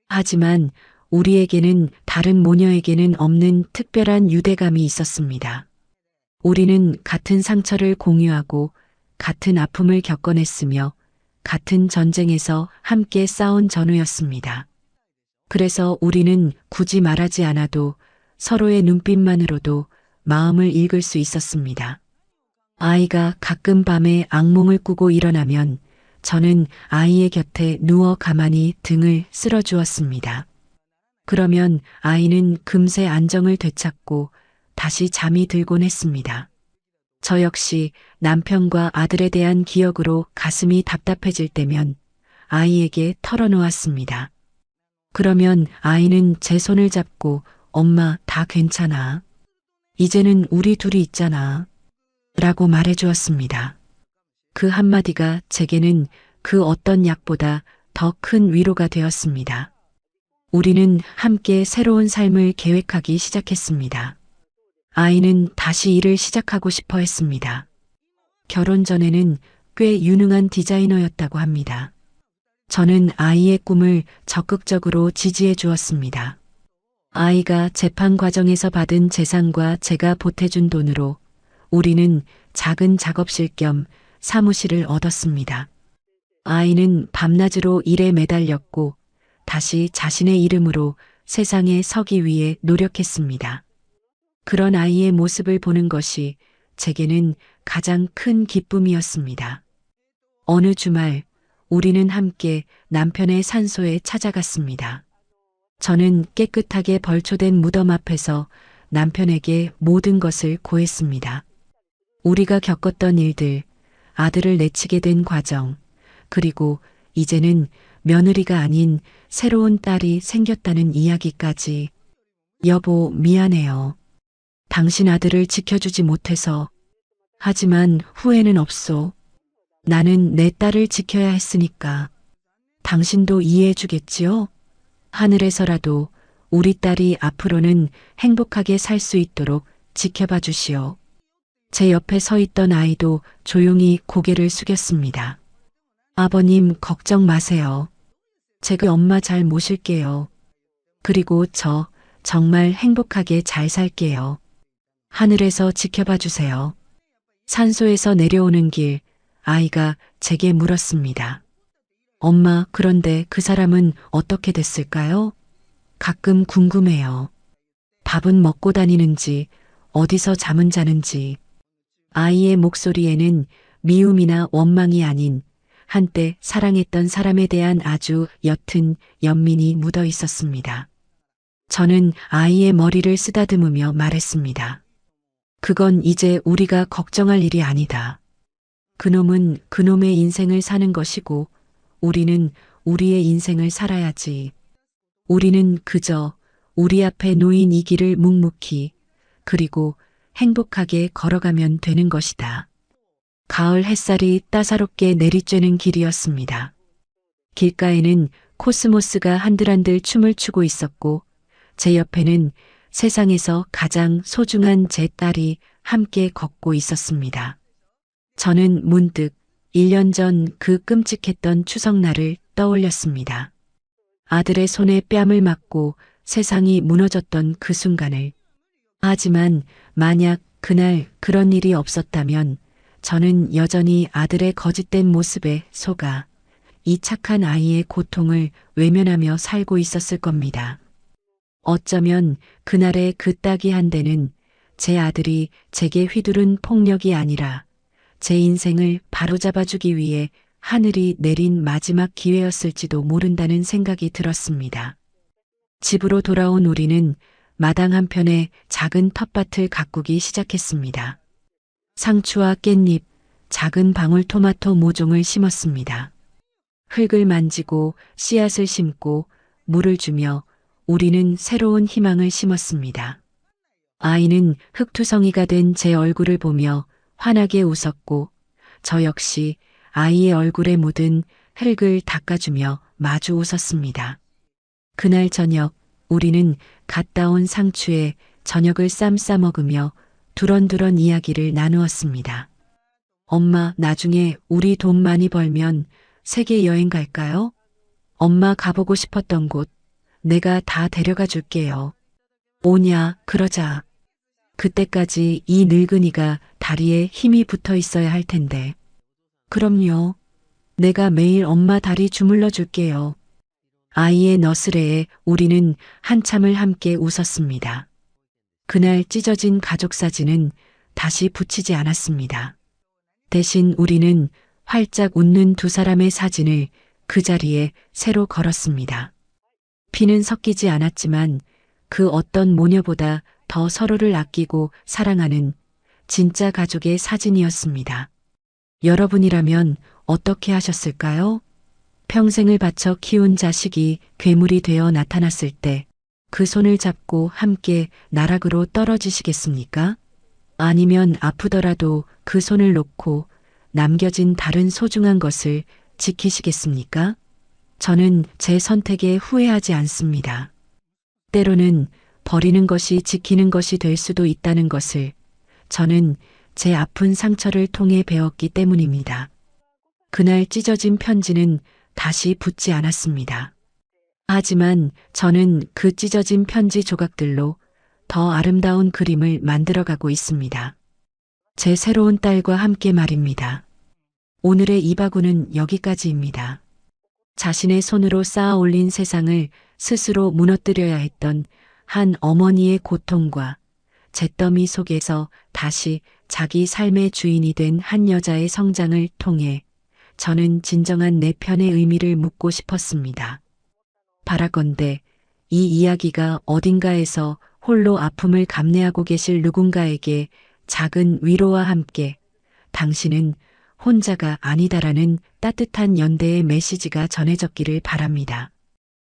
하지만 우리에게는 다른 모녀에게는 없는 특별한 유대감이 있었습니다. 우리는 같은 상처를 공유하고 같은 아픔을 겪어냈으며 같은 전쟁에서 함께 싸운 전우였습니다. 그래서 우리는 굳이 말하지 않아도 서로의 눈빛만으로도 마음을 읽을 수 있었습니다. 아이가 가끔 밤에 악몽을 꾸고 일어나면 저는 아이의 곁에 누워 가만히 등을 쓸어주었습니다. 그러면 아이는 금세 안정을 되찾고 다시 잠이 들곤 했습니다. 저 역시 남편과 아들에 대한 기억으로 가슴이 답답해질 때면 아이에게 털어놓았습니다. 그러면 아이는 제 손을 잡고 엄마 다 괜찮아. 이제는 우리 둘이 있잖아. 라고 말해주었습니다. 그 한마디가 제게는 그 어떤 약보다 더 큰 위로가 되었습니다. 우리는 함께 새로운 삶을 계획하기 시작했습니다. 아이는 다시 일을 시작하고 싶어 했습니다. 결혼 전에는 꽤 유능한 디자이너였다고 합니다. 저는 아이의 꿈을 적극적으로 지지해 주었습니다. 아이가 재판 과정에서 받은 재산과 제가 보태준 돈으로 우리는 작은 작업실 겸 사무실을 얻었습니다. 아이는 밤낮으로 일에 매달렸고 다시 자신의 이름으로 세상에 서기 위해 노력했습니다. 그런 아이의 모습을 보는 것이 제게는 가장 큰 기쁨이었습니다. 어느 주말 우리는 함께 남편의 산소에 찾아갔습니다. 저는 깨끗하게 벌초된 무덤 앞에서 남편에게 모든 것을 고했습니다. 우리가 겪었던 일들, 아들을 내치게 된 과정, 그리고 이제는 며느리가 아닌 새로운 딸이 생겼다는 이야기까지. 여보, 미안해요. 당신 아들을 지켜주지 못해서. 하지만 후회는 없소. 나는 내 딸을 지켜야 했으니까. 당신도 이해해 주겠지요? 하늘에서라도 우리 딸이 앞으로는 행복하게 살 수 있도록 지켜봐 주시오. 제 옆에 서 있던 아이도 조용히 고개를 숙였습니다. 아버님, 걱정 마세요. 제가 엄마 잘 모실게요. 그리고 저 정말 행복하게 잘 살게요. 하늘에서 지켜봐 주세요. 산소에서 내려오는 길, 아이가 제게 물었습니다. 엄마, 그런데 그 사람은 어떻게 됐을까요? 가끔 궁금해요. 밥은 먹고 다니는지, 어디서 잠은 자는지. 아이의 목소리에는 미움이나 원망이 아닌 한때 사랑했던 사람에 대한 아주 옅은 연민이 묻어 있었습니다. 저는 아이의 머리를 쓰다듬으며 말했습니다. 그건 이제 우리가 걱정할 일이 아니다. 그놈은 그놈의 인생을 사는 것이고 우리는 우리의 인생을 살아야지. 우리는 그저 우리 앞에 놓인 이 길을 묵묵히 그리고 행복하게 걸어가면 되는 것이다. 가을 햇살이 따사롭게 내리쬐는 길이었습니다. 길가에는 코스모스가 한들한들 춤을 추고 있었고 제 옆에는 세상에서 가장 소중한 제 딸이 함께 걷고 있었습니다. 저는 문득 1년 전 그 끔찍했던 추석날을 떠올렸습니다. 아들의 손에 뺨을 맞고 세상이 무너졌던 그 순간을. 하지만 만약 그날 그런 일이 없었다면 저는 여전히 아들의 거짓된 모습에 속아 이 착한 아이의 고통을 외면하며 살고 있었을 겁니다. 어쩌면 그날의 그 딱이 한 대는 제 아들이 제게 휘두른 폭력이 아니라 제 인생을 바로잡아주기 위해 하늘이 내린 마지막 기회였을지도 모른다는 생각이 들었습니다. 집으로 돌아온 우리는 마당 한편에 작은 텃밭을 가꾸기 시작했습니다. 상추와 깻잎, 작은 방울토마토 모종을 심었습니다. 흙을 만지고 씨앗을 심고 물을 주며 우리는 새로운 희망을 심었습니다. 아이는 흙투성이가 된 제 얼굴을 보며 환하게 웃었고 저 역시 아이의 얼굴에 묻은 흙을 닦아주며 마주 웃었습니다. 그날 저녁 우리는 갓 따온 상추에 저녁을 싸 먹으며 두런두런 이야기를 나누었습니다. 엄마, 나중에 우리 돈 많이 벌면 세계 여행 갈까요? 엄마 가보고 싶었던 곳 내가 다 데려가 줄게요. 오냐, 그러자. 그때까지 이 늙은이가 다리에 힘이 붙어 있어야 할 텐데. 그럼요. 내가 매일 엄마 다리 주물러 줄게요. 아이의 너스레에 우리는 한참을 함께 웃었습니다. 그날 찢어진 가족 사진은 다시 붙이지 않았습니다. 대신 우리는 활짝 웃는 두 사람의 사진을 그 자리에 새로 걸었습니다. 피는 섞이지 않았지만 그 어떤 모녀보다 더 서로를 아끼고 사랑하는 진짜 가족의 사진이었습니다. 여러분이라면 어떻게 하셨을까요? 평생을 바쳐 키운 자식이 괴물이 되어 나타났을 때 그 손을 잡고 함께 나락으로 떨어지시겠습니까? 아니면 아프더라도 그 손을 놓고 남겨진 다른 소중한 것을 지키시겠습니까? 저는 제 선택에 후회하지 않습니다. 때로는 버리는 것이 지키는 것이 될 수도 있다는 것을 저는 제 아픈 상처를 통해 배웠기 때문입니다. 그날 찢어진 편지는 다시 붙지 않았습니다. 하지만 저는 그 찢어진 편지 조각들로 더 아름다운 그림을 만들어가고 있습니다. 제 새로운 딸과 함께 말입니다. 오늘의 이바구는 여기까지입니다. 자신의 손으로 쌓아 올린 세상을 스스로 무너뜨려야 했던 한 어머니의 고통과 잿더미 속에서 다시 자기 삶의 주인이 된 한 여자의 성장을 통해 저는 진정한 내 편의 의미를 묻고 싶었습니다. 바라건대 이 이야기가 어딘가에서 홀로 아픔을 감내하고 계실 누군가에게 작은 위로와 함께 당신은 혼자가 아니다라는 따뜻한 연대의 메시지가 전해졌기를 바랍니다.